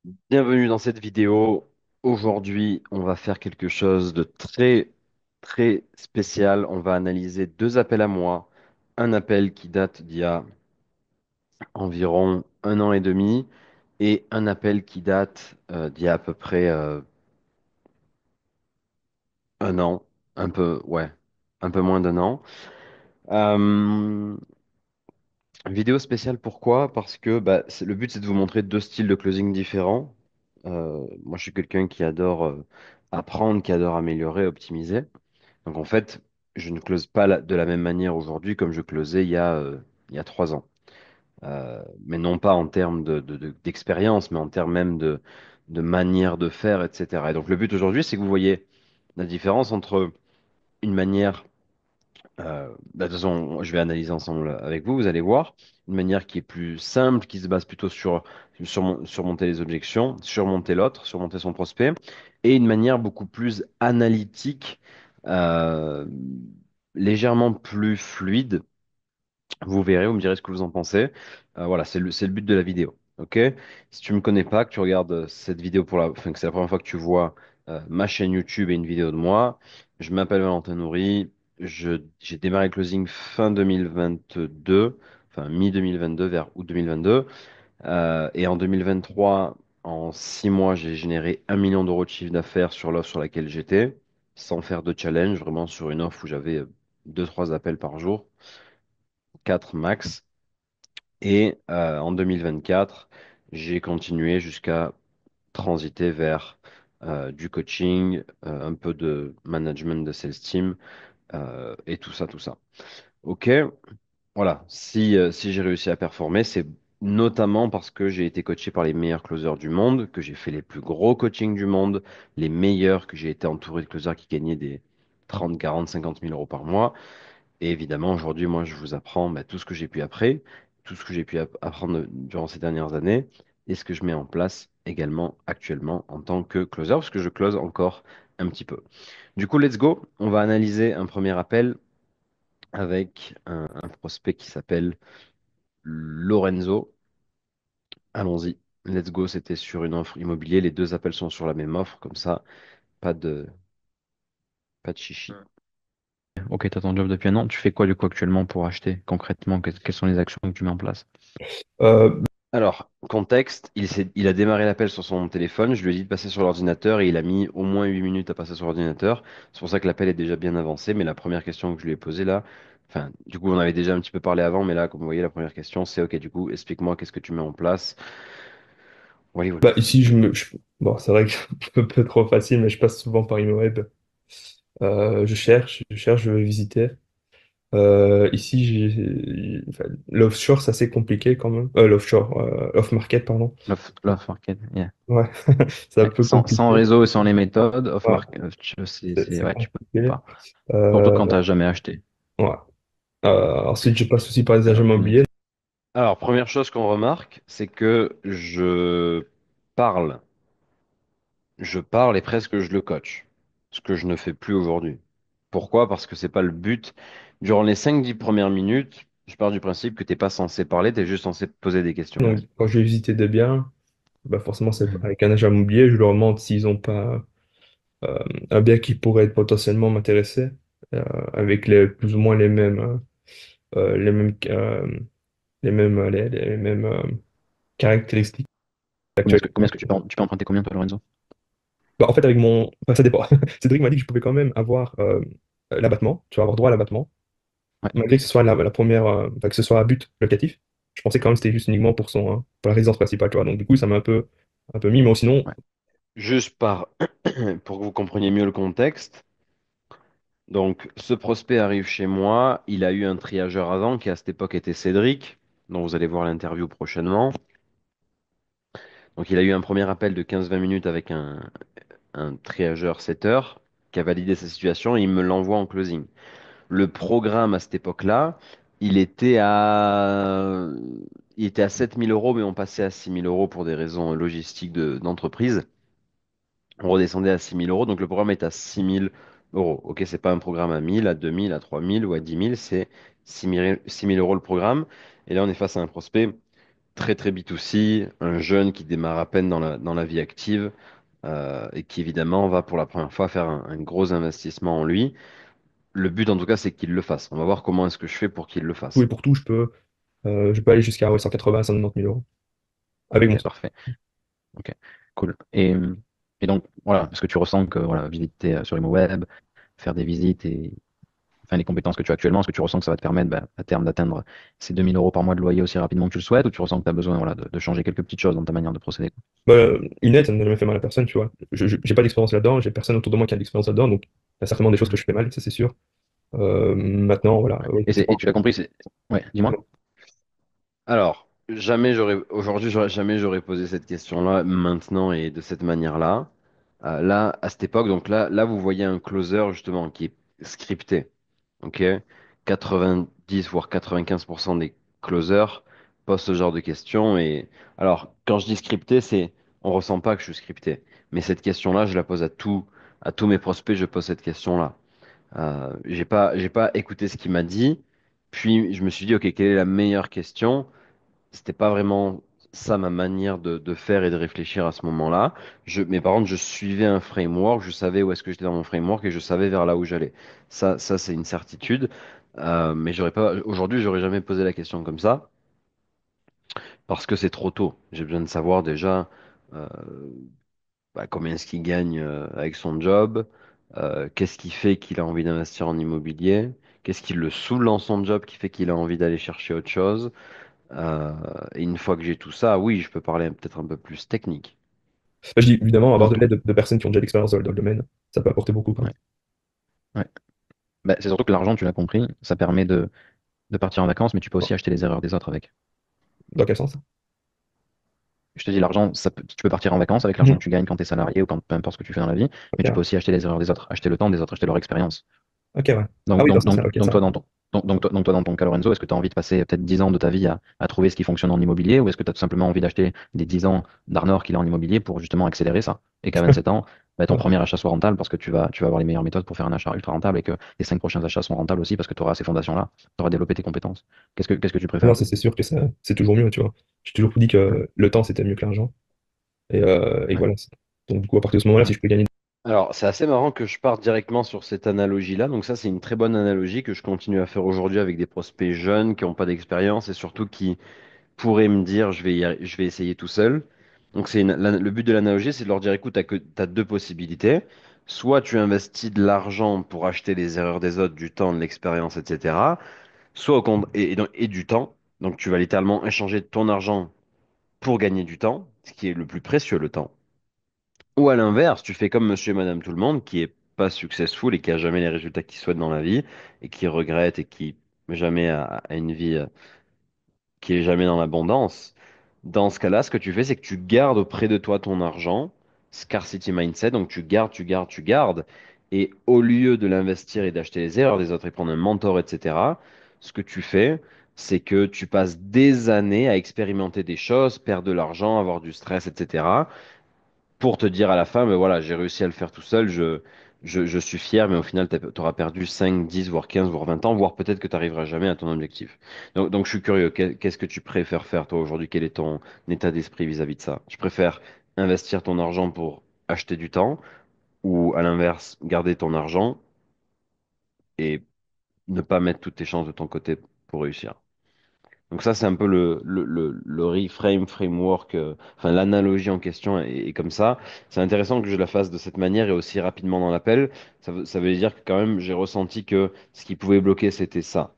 Bienvenue dans cette vidéo. Aujourd'hui, on va faire quelque chose de très spécial. On va analyser deux appels à moi. Un appel qui date d'il y a environ 1 an et demi et un appel qui date d'il y a à peu près 1 an, ouais, un peu moins d'1 an. Euh, Vidéo spéciale, pourquoi? Parce que le but, c'est de vous montrer deux styles de closing différents. Moi, je suis quelqu'un qui adore apprendre, qui adore améliorer, optimiser. Donc, en fait, je ne close pas de la même manière aujourd'hui comme je closais il y a 3 ans. Mais non pas en termes d'expérience, mais en termes même de manière de faire, etc. Et donc, le but aujourd'hui, c'est que vous voyez la différence entre une manière de toute façon, je vais analyser ensemble avec vous, vous allez voir, une manière qui est plus simple, qui se base plutôt sur surmonter les objections, surmonter l'autre, surmonter son prospect, et une manière beaucoup plus analytique, euh, légèrement plus fluide. Vous verrez, vous me direz ce que vous en pensez. Voilà, c'est le but de la vidéo. Ok? Si tu me connais pas, que tu regardes cette vidéo enfin, que c'est la première fois que tu vois ma chaîne YouTube et une vidéo de moi, je m'appelle Valentin Nourri. J'ai démarré le closing fin 2022, enfin mi-2022, vers août 2022. Et en 2023, en 6 mois, j'ai généré 1 million d'euros de chiffre d'affaires sur l'offre sur laquelle j'étais, sans faire de challenge, vraiment sur une offre où j'avais 2, 3 appels par jour, 4 max. Et en 2024, j'ai continué jusqu'à transiter vers du coaching, un peu de management de sales team et tout ça, tout ça. OK, voilà. Si j'ai réussi à performer, c'est notamment parce que j'ai été coaché par les meilleurs closers du monde, que j'ai fait les plus gros coachings du monde, les meilleurs, que j'ai été entouré de closers qui gagnaient des 30, 40, 50 000 euros par mois. Et évidemment, aujourd'hui, moi, je vous apprends tout ce que j'ai pu après, tout ce que j'ai pu apprendre durant ces dernières années, et ce que je mets en place également actuellement en tant que closer, parce que je close encore un petit peu. Du coup, let's go. On va analyser un premier appel avec un prospect qui s'appelle Lorenzo. Allons-y. Let's go. C'était sur une offre immobilier. Les deux appels sont sur la même offre, comme ça, pas de, pas de chichi. Ok, t'as ton job depuis un an. Tu fais quoi du coup actuellement pour acheter concrètement? Quelles sont les actions que tu mets en place? Euh, Alors, contexte, il a démarré l'appel sur son téléphone, je lui ai dit de passer sur l'ordinateur et il a mis au moins 8 minutes à passer sur l'ordinateur. C'est pour ça que l'appel est déjà bien avancé, mais la première question que je lui ai posée là, enfin, du coup, on avait déjà un petit peu parlé avant, mais là, comme vous voyez, la première question, c'est, OK, du coup, explique-moi qu'est-ce que tu mets en place. Voilà, voilà. ici, bon, c'est vrai que c'est un peu trop facile, mais je passe souvent par ImoWeb. Je vais visiter. Ici, enfin, l'offshore, c'est assez compliqué quand même. Off-market, pardon. L'off market, yeah. Ouais, c'est un Ouais, peu sans compliqué. réseau et sans les méthodes, off Ouais, market, c'est ouais, tu peux compliqué. pas. Surtout Euh, quand t'as jamais acheté. ouais. Ensuite, je passe aussi par les agents Alors, immobiliers. Alors, première chose qu'on remarque, c'est que parle, je parle et presque je le coach, ce que je ne fais plus aujourd'hui. Pourquoi? Parce que c'est pas le but. Durant les 5, 10 premières minutes, je pars du principe que t'es pas censé parler, tu es juste censé poser des questions. Donc, quand je vais visiter des biens, bah forcément, c'est Mhm. avec un agent immobilier. Je leur demande s'ils n'ont pas euh, un bien qui pourrait potentiellement m'intéresser, avec plus ou moins les mêmes caractéristiques actuelles. Combien est-ce que tu peux emprunter combien toi, Lorenzo? Bah, en fait, enfin, ça dépend. Cédric m'a dit que je pouvais quand même avoir l'abattement, tu vas avoir droit à l'abattement, Ouais, malgré que ce soit la première, enfin, que ce soit à but locatif. Je pensais quand même que c'était juste uniquement pour la résidence principale, tu vois. Donc, du coup, ça m'a un peu mis, mais sinon, ouais. Juste pour que vous compreniez mieux le contexte. Donc, ce prospect arrive chez moi. Il a eu un triageur avant qui à cette époque était Cédric, dont vous allez voir l'interview prochainement. Donc, il a eu un premier appel de 15-20 minutes avec un triageur 7 heures qui a validé sa situation et il me l'envoie en closing. Le programme à cette époque-là, il était à, il était à 7 000 euros, mais on passait à 6 000 euros pour des raisons logistiques d'entreprise. On redescendait à 6 000 euros, donc le programme est à 6 000 euros. Ok, c'est pas un programme à 1 000, à 2 000, à 3 000 ou à 10 000, c'est 6 000 euros le programme. Et là, on est face à un prospect très très B2C, un jeune qui démarre à peine dans la vie active et qui évidemment va pour la première fois faire un gros investissement en lui. Le but en tout cas, c'est qu'il le fasse. On va voir comment est-ce que je fais pour qu'il le Tout et fasse. pour tout, je peux aller jusqu'à ouais, 180, 190 000 euros avec mon Ok, stock. parfait. Ok, cool. Et donc, voilà, est-ce que tu ressens que voilà, visiter sur ImoWeb, faire des visites et enfin, les compétences que tu as actuellement, est-ce que tu ressens que ça va te permettre bah, à terme d'atteindre ces 2 000 € par mois de loyer aussi rapidement que tu le souhaites, ou tu ressens que tu as besoin voilà, de changer quelques petites choses dans ta manière de procéder, quoi? Inet, ça n'a jamais fait mal à personne, tu vois. J'ai pas d'expérience là-dedans, j'ai personne autour de moi qui a de l'expérience là-dedans, donc il y a certainement des choses que Mhm. je fais mal, ça c'est sûr. Maintenant, voilà, Et tu l'as compris, c'est... Ouais, dis-moi. Alors, jamais j'aurais posé cette question-là maintenant et de cette manière-là. Là, à cette époque, donc là, vous voyez un closer justement qui est scripté. Ok? 90 voire 95% des closers posent ce genre de questions. Et alors, quand je dis scripté, on ressent pas que je suis scripté. Mais cette question-là, je la pose à tous mes prospects, je pose cette question-là. J'ai pas écouté ce qu'il m'a dit. Puis je me suis dit, ok, quelle est la meilleure question? C'était pas vraiment ça ma manière de faire et de réfléchir à ce moment-là. Mais par contre, je suivais un framework, je savais où est-ce que j'étais dans mon framework et je savais vers là où j'allais. Ça c'est une certitude. Mais aujourd'hui, j'aurais jamais posé la question comme ça parce que c'est trop tôt. J'ai besoin de savoir déjà euh, combien est-ce qu'il gagne avec son job, qu'est-ce qui fait qu'il a envie d'investir en immobilier, qu'est-ce qui le saoule dans son job qui fait qu'il a envie d'aller chercher autre chose. Euh, et une fois que j'ai tout ça, oui, je peux parler peut-être un peu plus technique. Je dis évidemment, avoir Donc, de l'aide de personnes qui ont déjà de l'expérience dans le domaine, ça peut apporter beaucoup, quoi. Ouais, ouais. Bah, c'est surtout que l'argent, tu l'as compris, ça permet de partir en vacances, mais tu peux Bon, aussi acheter les erreurs des autres avec. dans quel sens? Je te dis, l'argent, tu peux partir en vacances avec l'argent Mhm. que tu gagnes quand tu es salarié ou quand peu importe ce que tu fais dans la vie, Ok, mais tu ouais. peux aussi acheter les erreurs des autres, acheter le temps des autres, acheter leur expérience. Ok, ouais. Ah oui, dans ce sens-là, ok, ça va. Donc toi, dans ton cas, Lorenzo, est-ce que tu as envie de passer peut-être 10 ans de ta vie à trouver ce qui fonctionne en immobilier, ou est-ce que tu as tout simplement envie d'acheter les 10 ans d'Arnor qu'il a en immobilier pour justement accélérer ça? Et qu'à 27 ans, bah, ton Ouais. premier achat soit rentable parce que tu vas avoir les meilleures méthodes pour faire un achat ultra rentable et que les 5 prochains achats sont rentables aussi parce que tu auras ces fondations-là, tu auras développé tes compétences. Qu'est-ce que tu Non, préfères? c'est sûr que ça, c'est toujours mieux, tu vois. J'ai toujours dit Ouais, que le temps, c'était mieux que l'argent. Et ouais, voilà. Donc, du coup, à partir de ce moment-là, si ouais. je peux gagner. alors, c'est assez marrant que je parte directement sur cette analogie-là. Donc, ça, c'est une très bonne analogie que je continue à faire aujourd'hui avec des prospects jeunes qui n'ont pas d'expérience et surtout qui pourraient me dire, je vais essayer tout seul. Donc, le but de l'analogie, c'est de leur dire, écoute, t'as deux possibilités. Soit tu investis de l'argent pour acheter les erreurs des autres, du temps, de l'expérience, etc. Soit et du temps. Donc, tu vas littéralement échanger ton argent pour gagner du temps, ce qui est le plus précieux, le temps. Ou à l'inverse, tu fais comme monsieur et madame tout le monde, qui est pas successful et qui a jamais les résultats qu'il souhaite dans la vie, et qui regrette et qui jamais a une vie qui est jamais dans l'abondance. Dans ce cas-là, ce que tu fais, c'est que tu gardes auprès de toi ton argent, scarcity mindset, donc tu gardes, tu gardes, tu gardes, et au lieu de l'investir et d'acheter les erreurs des autres et prendre un mentor, etc., ce que tu fais, c'est que tu passes des années à expérimenter des choses, perdre de l'argent, avoir du stress, etc., pour te dire à la fin, mais voilà, j'ai réussi à le faire tout seul, je suis fier, mais au final, tu auras perdu 5, 10, voire 15, voire 20 ans, voire peut-être que tu n'arriveras jamais à ton objectif. Donc, je suis curieux, qu'est-ce que tu préfères faire toi aujourd'hui? Quel est ton état d'esprit vis-à-vis de ça? Tu préfères investir ton argent pour acheter du temps ou à l'inverse, garder ton argent et ne pas mettre toutes tes chances de ton côté pour réussir? Donc ça, c'est un peu le reframe, framework, enfin l'analogie en question est comme ça. C'est intéressant que je la fasse de cette manière et aussi rapidement dans l'appel. Ça veut dire que quand même, j'ai ressenti que ce qui pouvait bloquer, c'était ça.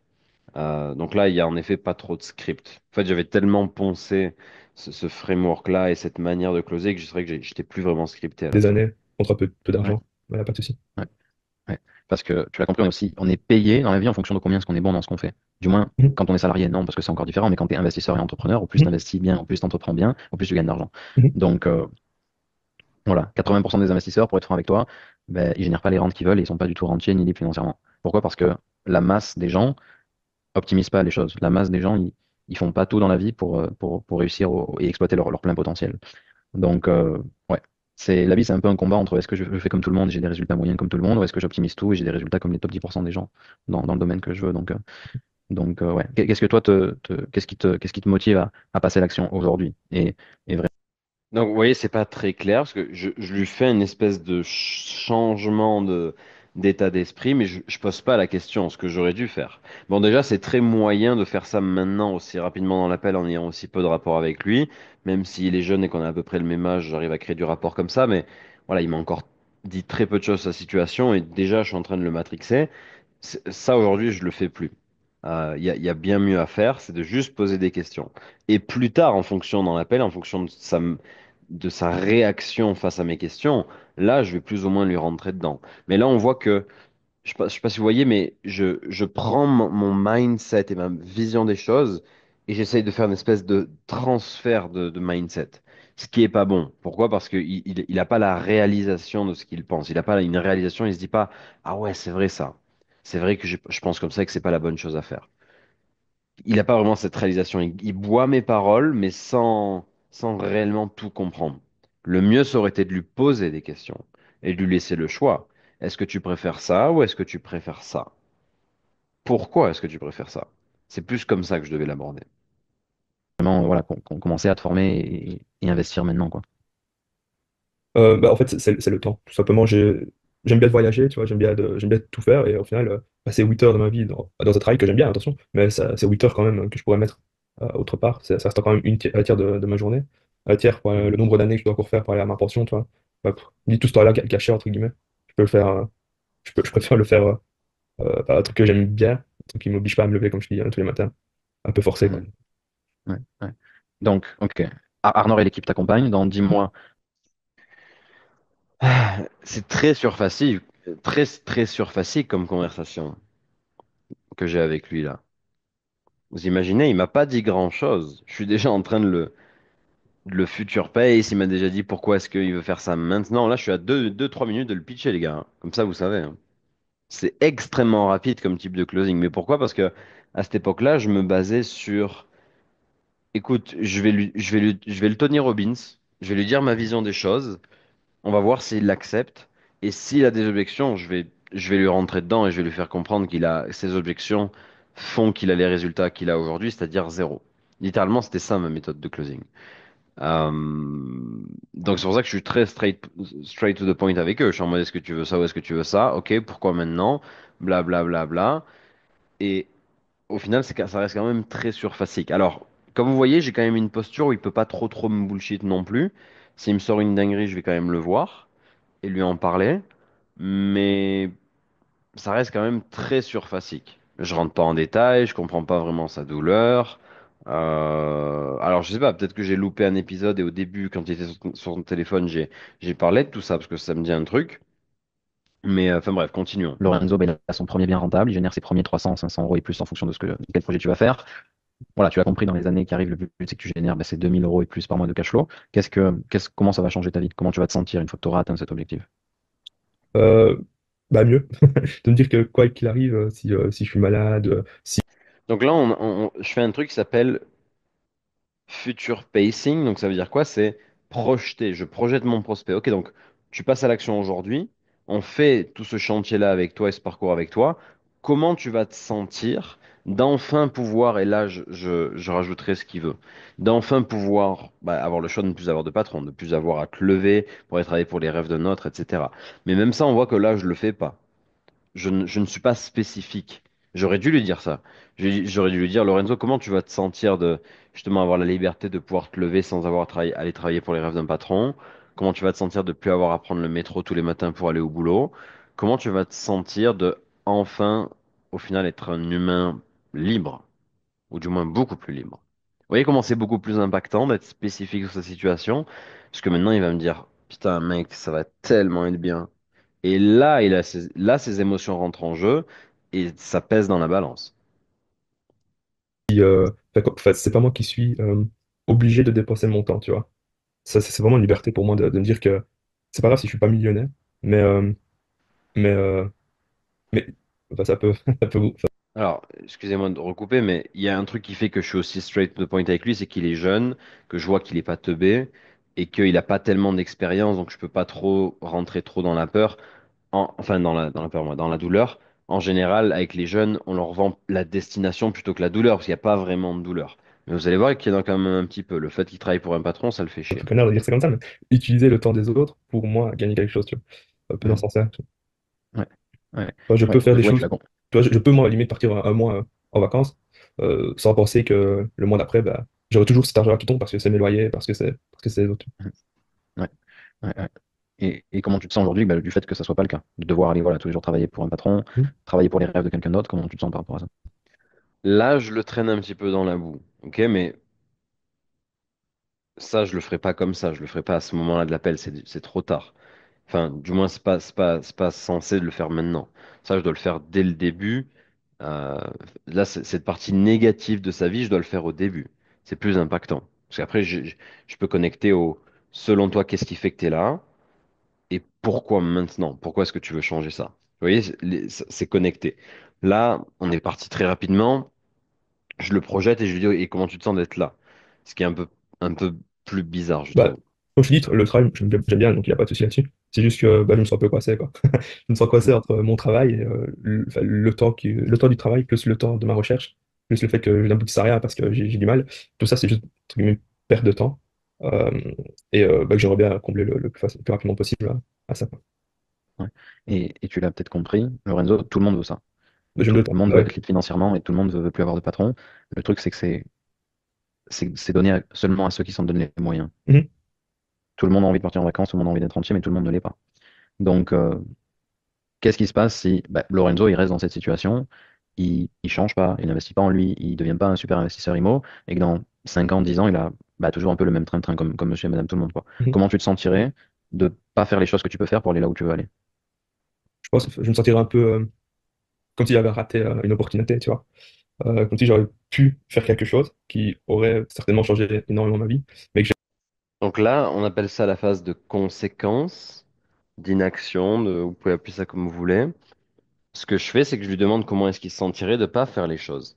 Donc là, il y a en effet pas trop de script. En fait, j'avais tellement poncé ce framework-là et cette manière de closer que je dirais que j'étais plus vraiment scripté à la Des fin. années contre peu Ouais, d'argent. Voilà, pas de souci. ouais, ouais. Parce que tu l'as compris, on est payé dans la vie en fonction de combien est-ce qu'on est bon dans ce qu'on fait. Du moins, Mhm. quand on est salarié, non, parce que c'est encore différent, mais quand tu es investisseur et entrepreneur, au plus tu Mhm. investis bien, au plus tu entreprends bien, au plus tu gagnes d'argent. Mhm. Donc, voilà, 80% des investisseurs, pour être franc avec toi, ben, ils génèrent pas les rentes qu'ils veulent et ils sont pas du tout rentiers ni libres financièrement. Pourquoi? Parce que la masse des gens optimisent pas les choses. La masse des gens, ils font pas tout dans la vie pour réussir et exploiter leur plein potentiel. Donc, ouais, la vie, c'est un peu un combat entre est-ce que je fais comme tout le monde et j'ai des résultats moyens comme tout le monde, ou est-ce que j'optimise tout et j'ai des résultats comme les top 10% des gens dans le domaine que je veux. Donc, Donc, ouais. Qu'est-ce que toi, qu'est-ce qui te motive à passer à l'action aujourd'hui? Et vraiment, Donc, vous voyez, c'est pas très clair parce que je lui fais une espèce de changement d'état d'esprit, mais je pose pas la question, ce que j'aurais dû faire. Bon, déjà, c'est très moyen de faire ça maintenant aussi rapidement dans l'appel en ayant aussi peu de rapport avec lui, même s'il est jeune et qu'on a à peu près le même âge, j'arrive à créer du rapport comme ça, mais voilà, il m'a encore dit très peu de choses sur sa situation et déjà, je suis en train de le matrixer. Ça, aujourd'hui, je le fais plus. Il y a bien mieux à faire, c'est de juste poser des questions. Et plus tard, en fonction dans l'appel, en fonction de sa réaction face à mes questions, là, je vais plus ou moins lui rentrer dedans. Mais là, on voit que, je sais pas si vous voyez, mais je prends mon mindset et ma vision des choses et j'essaye de faire une espèce de transfert de mindset. Ce qui est pas bon. Pourquoi? Parce qu'il a pas la réalisation de ce qu'il pense. Il a pas une réalisation, il se dit pas, ah ouais, c'est vrai ça. C'est vrai que je pense comme ça et que c'est pas la bonne chose à faire. Il n'a pas vraiment cette réalisation. Il boit mes paroles, mais sans réellement tout comprendre. Le mieux, ça aurait été de lui poser des questions et de lui laisser le choix. Est-ce que tu préfères ça ou est-ce que tu préfères ça? Pourquoi est-ce que tu préfères ça? C'est plus comme ça que je devais l'aborder. voilà, qu'on commençait à te former et investir maintenant, quoi. Bah, en fait, c'est le temps. Tout simplement, j'aime bien voyager, tu vois, j'aime bien tout faire, et au final, passer 8 heures de ma vie dans un travail que j'aime bien, attention, mais c'est 8 heures quand même que je pourrais mettre autre part. Ça reste quand même un tiers de ma journée, un tiers pour le nombre d'années que je dois encore faire pour aller à ma pension, tu vois. Bah, dis tout ce temps-là caché, entre guillemets. Je peux le faire, je préfère le faire par un truc que j'aime bien, un truc qui m'oblige pas à me lever, comme je dis, tous les matins, un peu forcé, quoi. Mhm. Ouais, ouais. Donc, ok. Arnor et l'équipe t'accompagnent. Dans 10 mois, C'est très surfacile, très surfacile comme conversation que j'ai avec lui là. Vous imaginez, il m'a pas dit grand-chose. Je suis déjà en train de le future pace. Il m'a déjà dit pourquoi est-ce qu'il veut faire ça maintenant. Là, je suis à 3 minutes de le pitcher, les gars. Comme ça, vous savez, hein. C'est extrêmement rapide comme type de closing. Mais pourquoi? Parce que à cette époque-là, je me basais sur, écoute, je vais le Tony Robbins. Je vais lui dire ma vision des choses. On va voir s'il l'accepte. Et s'il a des objections, je vais lui rentrer dedans et je vais lui faire comprendre qu'il a ses objections font qu'il a les résultats qu'il a aujourd'hui, c'est-à-dire zéro. Littéralement, c'était ça ma méthode de closing. Euh, donc c'est pour ça que je suis très straight to the point avec eux. Je suis en mode est-ce que tu veux ça ou est-ce que tu veux ça? Ok, pourquoi maintenant? Bla bla bla bla. Et au final, ça reste quand même très surfacique. Alors, comme vous voyez, j'ai quand même une posture où il peut pas trop me bullshit non plus. S'il me sort une dinguerie, je vais quand même le voir et lui en parler. Mais ça reste quand même très surfacique. Je rentre pas en détail, je comprends pas vraiment sa douleur. Alors je sais pas, peut-être que j'ai loupé un épisode et au début, quand il était sur son téléphone, j'ai parlé de tout ça parce que ça me dit un truc. Mais enfin bref, continuons. Lorenzo, ben, il a son premier bien rentable. Il génère ses premiers 300, 500 euros et plus en fonction de quel projet tu vas faire. Voilà, tu l'as compris, dans les années qui arrivent, le but, c'est que tu génères ces 2000 euros et plus par mois de cash flow. Comment ça va changer ta vie? Comment tu vas te sentir une fois que tu auras atteint cet objectif? Euh, Bah mieux, de me dire que quoi qu'il arrive, si je suis malade, si Donc là, je fais un truc qui s'appelle future pacing, donc ça veut dire quoi? C'est projeter. Je projette mon prospect. Ok, donc tu passes à l'action aujourd'hui. On fait tout ce chantier-là avec toi et ce parcours avec toi. Comment tu vas te sentir d'enfin pouvoir, et là je rajouterai ce qu'il veut, d'enfin pouvoir avoir le choix de ne plus avoir de patron, de ne plus avoir à te lever pour aller travailler pour les rêves d'un autre, etc. Mais même ça, on voit que là, je le fais pas. Je ne suis pas spécifique. J'aurais dû lui dire ça. J'aurais dû lui dire, Lorenzo, comment tu vas te sentir de justement avoir la liberté de pouvoir te lever sans avoir à aller travailler pour les rêves d'un patron? Comment tu vas te sentir de plus avoir à prendre le métro tous les matins pour aller au boulot? Comment tu vas te sentir de enfin, au final, être un humain libre, ou du moins beaucoup plus libre? Vous voyez comment c'est beaucoup plus impactant d'être spécifique sur sa situation? Parce que maintenant, il va me dire, putain, mec, ça va tellement être bien. Et là, là, ses émotions rentrent en jeu et ça pèse dans la balance. enfin, c'est pas moi qui suis obligé de dépenser mon temps, tu vois. Ça, c'est vraiment une liberté pour moi de me dire que c'est pas grave si je suis pas millionnaire, mais, mais, euh, mais enfin, ça peut, ça peut Alors, excusez-moi de recouper, mais il y a un truc qui fait que je suis aussi straight to the point avec lui, c'est qu'il est jeune, que je vois qu'il est pas teubé et qu'il n'a pas tellement d'expérience, donc je peux pas trop rentrer trop dans la peur, enfin dans la peur, moi, dans la douleur. En général, avec les jeunes, on leur vend la destination plutôt que la douleur, parce qu'il n'y a pas vraiment de douleur. Mais vous allez voir qu'il y en a quand même un petit peu. Le fait qu'ils travaillent pour un patron, ça le fait Un chier. peu connard de dire ça comme ça, mais utiliser le temps des autres pour moi gagner quelque chose, tu vois. Un peu dans ce Mhm. sens-là. Ouais, ouais, Moi, je ouais, peux faire des ouais, choses. Tu vois, je peux, moi, limite, partir un mois en vacances sans penser que le mois d'après, bah, j'aurai toujours cet argent qui tombe parce que c'est mes loyers, parce que c'est les autres. Mhm. Ouais, ouais, ouais. Et comment tu te sens aujourd'hui bah, du fait que ça soit pas le cas, de devoir aller voilà, tous les jours travailler pour un patron, Mhm. travailler pour les rêves de quelqu'un d'autre, comment tu te sens par rapport à ça? Là, je le traîne un petit peu dans la boue. Ok, mais ça, je le ferai pas comme ça. Je le ferai pas à ce moment-là de l'appel. C'est trop tard. Enfin, du moins, c'est pas censé de le faire maintenant. Ça, je dois le faire dès le début. Euh, Là, cette partie négative de sa vie, je dois le faire au début. C'est plus impactant. Parce qu'après, je peux connecter au, selon toi, qu'est-ce qui fait que tu es là et pourquoi maintenant? Pourquoi est-ce que tu veux changer ça? Vous voyez, c'est connecté. Là, on est parti très rapidement. Je le projette et je lui dis, et comment tu te sens d'être là? Ce qui est un peu plus bizarre, je Bah, trouve. comme je te dis, le travail, j'aime bien, donc il n'y a pas de souci là-dessus. C'est juste que bah, je me sens un peu coincé, quoi. Je me sens coincé entre mon travail et enfin, le temps du travail, plus le temps de ma recherche, plus le fait que je n'aboutisse à rien parce que j'ai du mal. Tout ça, c'est juste entre guillemets, une perte de temps. Euh, et bah, que j'aimerais bien combler le plus rapidement possible à ça, quoi. Ouais. Et tu l'as peut-être compris, Lorenzo, tout le monde veut ça. J'aime Tout le le temps. monde Bah veut ouais. être libre financièrement et tout le monde veut plus avoir de patron. Le truc, c'est que c'est donné seulement à ceux qui s'en donnent les moyens. Mhm. Tout le monde a envie de partir en vacances, tout le monde a envie d'être rentier, mais tout le monde ne l'est pas. Donc, qu'est-ce qui se passe si bah, Lorenzo il reste dans cette situation, il change pas, il n'investit pas en lui, il devient pas un super investisseur IMO, et que dans 5 ans, 10 ans, il a bah, toujours un peu le même train-train comme monsieur et madame tout le monde, quoi. Mhm. Comment tu te sentirais de pas faire les choses que tu peux faire pour aller là où tu veux aller? Je pense que je me sentirais un peu comme si j'avais raté une opportunité, tu vois. Comme si j'aurais pu faire quelque chose qui aurait certainement changé énormément ma vie, mais que Donc là, on appelle ça la phase de conséquence, d'inaction, vous pouvez appeler ça comme vous voulez. Ce que je fais, c'est que je lui demande comment est-ce qu'il se sentirait de ne pas faire les choses.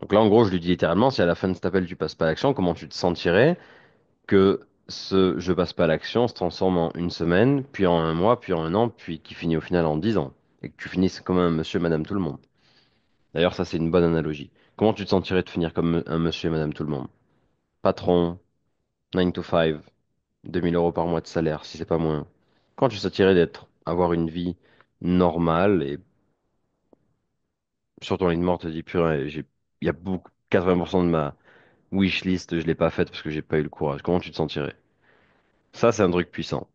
Donc là, en gros, je lui dis littéralement, si à la fin de cet appel, tu passes pas à l'action, comment tu te sentirais que ce je passe pas à l'action se transforme en une semaine, puis en un mois, puis en un an, puis qui finit au final en 10 ans. Et que tu finisses comme un monsieur et madame tout le monde. D'ailleurs, ça, c'est une bonne analogie. Comment tu te sentirais de finir comme un monsieur et madame tout le monde? Patron, 9 to 5, 2 000 € par mois de salaire, si c'est pas moins. Quand tu te sentirais d'être, avoir une vie normale et sur ton lit de mort, te dis, purée, il y a beaucoup, 80% de ma wish list, je l'ai pas faite parce que j'ai pas eu le courage. Comment tu te sentirais? Ça, c'est un truc puissant.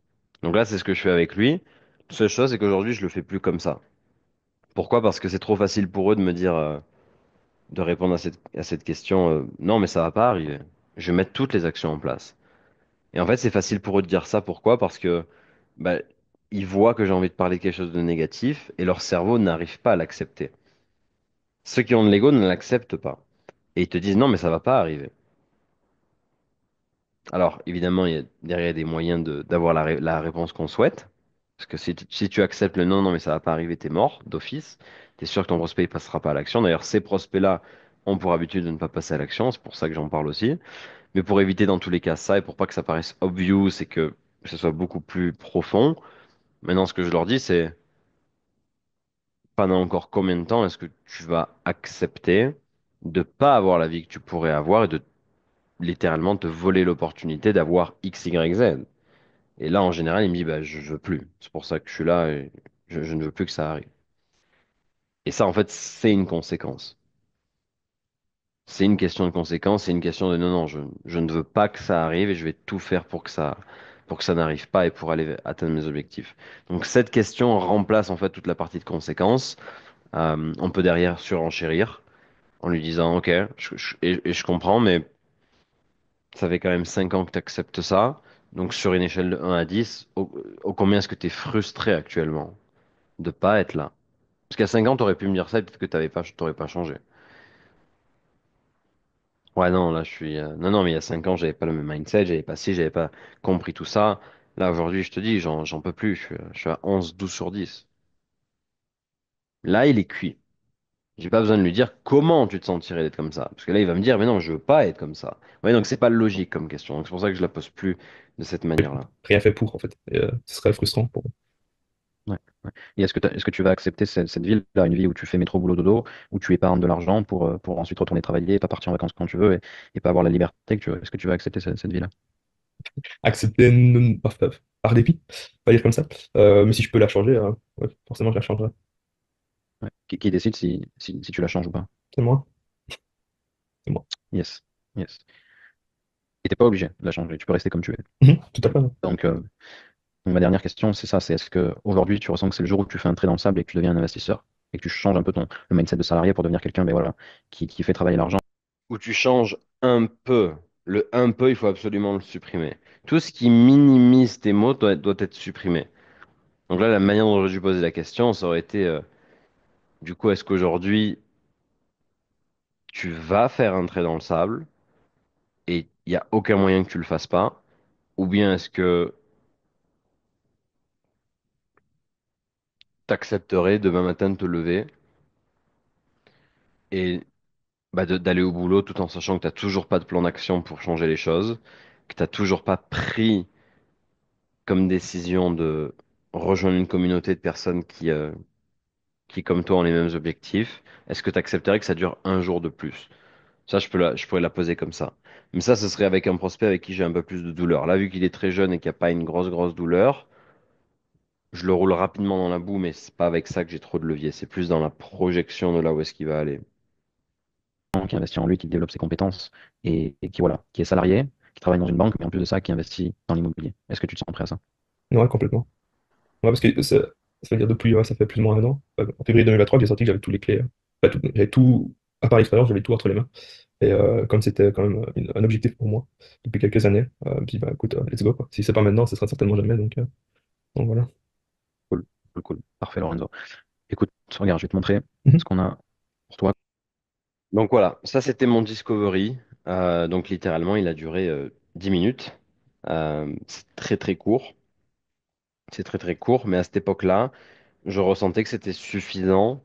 Donc là, c'est ce que je fais avec lui. La seule chose, c'est qu'aujourd'hui, je le fais plus comme ça. Pourquoi? Parce que c'est trop facile pour eux de me dire, de répondre à cette question, non, mais ça va pas arriver. Je vais mettre toutes les actions en place. Et en fait, c'est facile pour eux de dire ça. Pourquoi? Parce que bah, ils voient que j'ai envie de parler de quelque chose de négatif et leur cerveau n'arrive pas à l'accepter. Ceux qui ont de l'ego ne l'acceptent pas. Et ils te disent, non, mais ça va pas arriver. Alors, évidemment, il y a derrière des moyens d'avoir la réponse qu'on souhaite. Parce que si tu acceptes le non, non, mais ça va pas arriver, t'es mort d'office. T'es sûr que ton prospect ne passera pas à l'action. D'ailleurs, ces prospects-là ont pour habitude de ne pas passer à l'action. C'est pour ça que j'en parle aussi. Mais pour éviter dans tous les cas ça et pour pas que ça paraisse obvious et que ce soit beaucoup plus profond, maintenant, ce que je leur dis, c'est pendant encore combien de temps est-ce que tu vas accepter de pas avoir la vie que tu pourrais avoir et de littéralement te voler l'opportunité d'avoir X, Y, Z. Et là, en général, il me dit, bah, je veux plus. C'est pour ça que je suis là et je ne veux plus que ça arrive. Et ça, en fait, c'est une conséquence. C'est une question de conséquence, c'est une question de non, non, je ne veux pas que ça arrive et je vais tout faire pour que ça n'arrive pas et pour aller atteindre mes objectifs. Donc, cette question remplace en fait toute la partie de conséquences. On peut derrière surenchérir en lui disant, OK, et je comprends, mais ça fait quand même 5 ans que tu acceptes ça. Donc, sur une échelle de 1 à 10, au combien est-ce que tu es frustré actuellement de pas être là? Parce qu'à 5 ans, tu aurais pu me dire ça et peut-être que t'aurais pas changé. Ouais, non, là, je suis. Non, non, mais il y a 5 ans, j'avais pas le même mindset, j'avais pas ci, j'avais pas compris tout ça. Là, aujourd'hui, je te dis, j'en peux plus. Je suis à 11, 12 sur 10. Là, il est cuit. J'ai pas besoin de lui dire comment tu te sentirais d'être comme ça. Parce que là, il va me dire, mais non, je veux pas être comme ça. Ouais, donc c'est pas logique comme question. Donc c'est pour ça que je la pose plus de cette manière-là. rien fait pour, en fait. Et, ce serait frustrant pour moi. Ouais, ouais. Et est-ce que tu vas accepter cette vie-là, une vie où tu fais métro, boulot, dodo, où tu épargnes de l'argent pour ensuite retourner travailler, et pas partir en vacances quand tu veux et pas avoir la liberté que tu veux. Est-ce que tu vas accepter cette vie-là? Accepter par dépit, pas dire comme ça. Mais si je peux la changer, ouais, forcément je la changerai. Ouais. Qui décide si tu la changes ou pas? C'est moi, c'est moi. Yes. Yes. Et t'es pas obligé de la changer, tu peux rester comme tu es. Tout à fait. Donc, ma dernière question, c'est ça, c'est est-ce que aujourd'hui tu ressens que c'est le jour où tu fais un trait dans le sable et que tu deviens un investisseur et que tu changes un peu le mindset de salarié pour devenir quelqu'un, ben voilà, qui fait travailler l'argent. Où tu changes un peu. Le un peu, il faut absolument le supprimer. Tout ce qui minimise tes mots doit être supprimé. Donc là, la manière dont j'aurais dû poser la question, ça aurait été, du coup, est-ce qu'aujourd'hui, tu vas faire un trait dans le sable et il n'y a aucun moyen que tu le fasses pas? Ou bien est-ce que tu accepterais demain matin de te lever et bah, d'aller au boulot tout en sachant que tu n'as toujours pas de plan d'action pour changer les choses, que tu n'as toujours pas pris comme décision de rejoindre une communauté de personnes qui, comme toi, ont les mêmes objectifs? Est-ce que tu accepterais que ça dure un jour de plus? Ça, je pourrais la poser comme ça. Mais ça, ce serait avec un prospect avec qui j'ai un peu plus de douleur. Là, vu qu'il est très jeune et qu'il n'y a pas une grosse douleur, je le roule rapidement dans la boue, mais c'est pas avec ça que j'ai trop de levier. C'est plus dans la projection de là où est-ce qu'il va aller. Qui investit en lui, qui développe ses compétences et qui, voilà, qui est salarié, qui travaille dans une banque, mais en plus de ça, qui investit dans l'immobilier. Est-ce que tu te sens prêt à ça? Ouais, complètement. Ouais, parce que ça veut dire depuis, ouais, ça fait plus ou moins un an. En février 2023, j'ai sorti que j'avais tous les clés. J'avais tout, à part l'expérience, j'avais tout entre les mains. Et comme c'était quand même un objectif pour moi depuis quelques années, puis bah écoute, let's go quoi. Si c'est pas maintenant, ce sera certainement jamais. Donc voilà. Cool, cool, cool. Parfait, Lorenzo. Écoute, regarde, je vais te montrer Mhm. ce qu'on a pour toi. Donc voilà, ça c'était mon Discovery. Donc littéralement, il a duré 10 minutes. C'est très très court. C'est très très court, mais à cette époque-là, je ressentais que c'était suffisant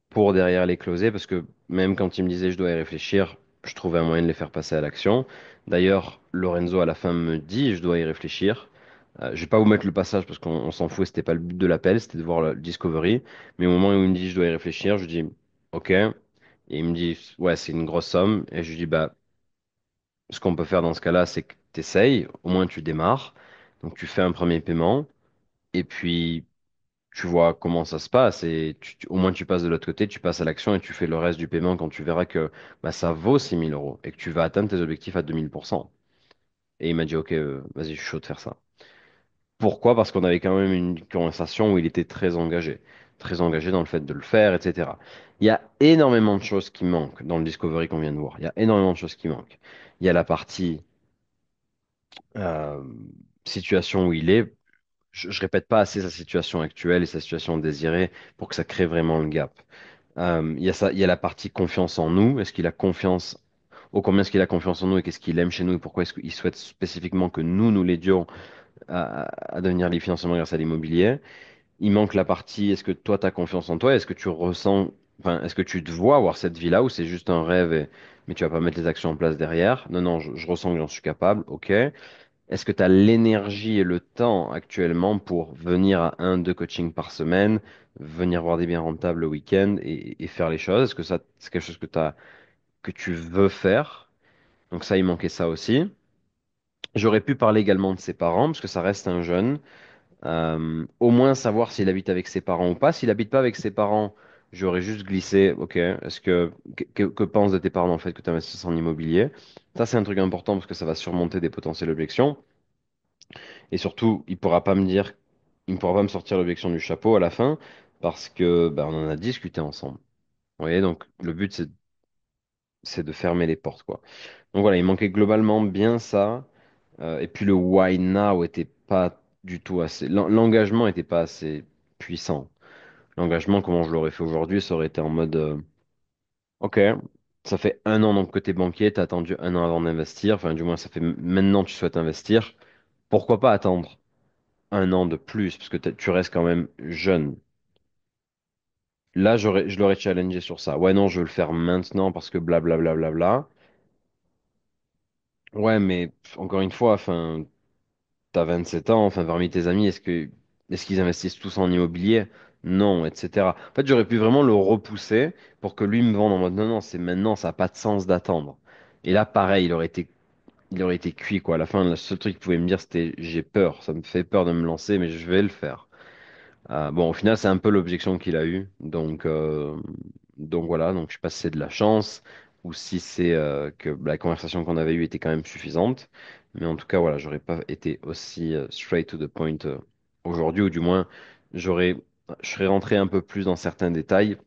pour derrière les closer, parce que même quand il me disait je dois y réfléchir, je trouvais un moyen de les faire passer à l'action. D'ailleurs, Lorenzo à la fin me dit je dois y réfléchir. Je vais pas vous mettre le passage parce qu'on s'en fout, c'était pas le but de l'appel, c'était de voir le Discovery. Mais au moment où il me dit je dois y réfléchir, je dis ok. Et il me dit ouais, c'est une grosse somme. Et je lui dis bah, ce qu'on peut faire dans ce cas-là, c'est que tu essayes, au moins tu démarres. Donc tu fais un premier paiement. Et puis tu vois comment ça se passe et au moins tu passes de l'autre côté, tu passes à l'action et tu fais le reste du paiement quand tu verras que bah, ça vaut 6 000 € et que tu vas atteindre tes objectifs à 2000%. Et il m'a dit, ok, vas-y, je suis chaud de faire ça. Pourquoi? Parce qu'on avait quand même une conversation où il était très engagé dans le fait de le faire, etc. Il y a énormément de choses qui manquent dans le Discovery qu'on vient de voir. Il y a énormément de choses qui manquent. Il y a la partie euh, situation où il est. Je répète pas assez sa situation actuelle et sa situation désirée pour que ça crée vraiment le gap. Il y a ça, il y a la partie confiance en nous. Est-ce qu'il a confiance, ô combien est-ce qu'il a confiance en nous et qu'est-ce qu'il aime chez nous et pourquoi est-ce qu'il souhaite spécifiquement que nous l'aidions à devenir libre financièrement grâce à l'immobilier. Il manque la partie, est-ce que toi, tu as confiance en toi? Est-ce que tu ressens, enfin, est-ce que tu te vois avoir cette vie-là ou c'est juste un rêve mais tu vas pas mettre les actions en place derrière? Non, non, je ressens que j'en suis capable. Ok. Est-ce que tu as l'énergie et le temps actuellement pour venir à un, deux coachings par semaine, venir voir des biens rentables le week-end et faire les choses? Est-ce que ça, c'est quelque chose que tu veux faire? Donc ça, il manquait ça aussi. J'aurais pu parler également de ses parents, parce que ça reste un jeune. Au moins savoir s'il habite avec ses parents ou pas. S'il habite pas avec ses parents, j'aurais juste glissé, ok, que pensent de tes parents dans le fait que tu investisses en immobilier? Ça, c'est un truc important parce que ça va surmonter des potentielles objections. Et surtout, il ne pourra pas me sortir l'objection du chapeau à la fin parce que bah, on en a discuté ensemble. Vous voyez, donc le but c'est de fermer les portes, quoi. Donc voilà, il manquait globalement bien ça. Et puis le why now était pas du tout assez. L'engagement était pas assez puissant. L'engagement, comment je l'aurais fait aujourd'hui, ça aurait été en mode ok, ça fait un an donc que t'es banquier, t'as attendu un an avant d'investir. Enfin, du moins, ça fait maintenant tu souhaites investir. Pourquoi pas attendre un an de plus, parce que tu restes quand même jeune. Là, je l'aurais challengé sur ça. Ouais, non, je veux le faire maintenant parce que blablabla. Bla, bla, bla, bla. Ouais, mais encore une fois, enfin, t'as 27 ans, enfin, parmi tes amis, est-ce que Est-ce qu'ils investissent tous en immobilier? Non, etc. En fait, j'aurais pu vraiment le repousser pour que lui me vende en mode non, non, c'est maintenant, ça n'a pas de sens d'attendre. Et là, pareil, il aurait été cuit, quoi. À la fin, le seul truc qu'il pouvait me dire, c'était j'ai peur, ça me fait peur de me lancer, mais je vais le faire. Bon, au final, c'est un peu l'objection qu'il a eue. Donc voilà, donc je sais pas si c'est de la chance ou si c'est que la conversation qu'on avait eue était quand même suffisante. Mais en tout cas, voilà, j'aurais pas été aussi straight to the point aujourd'hui, ou du moins, j'aurais, je serais rentré un peu plus dans certains détails,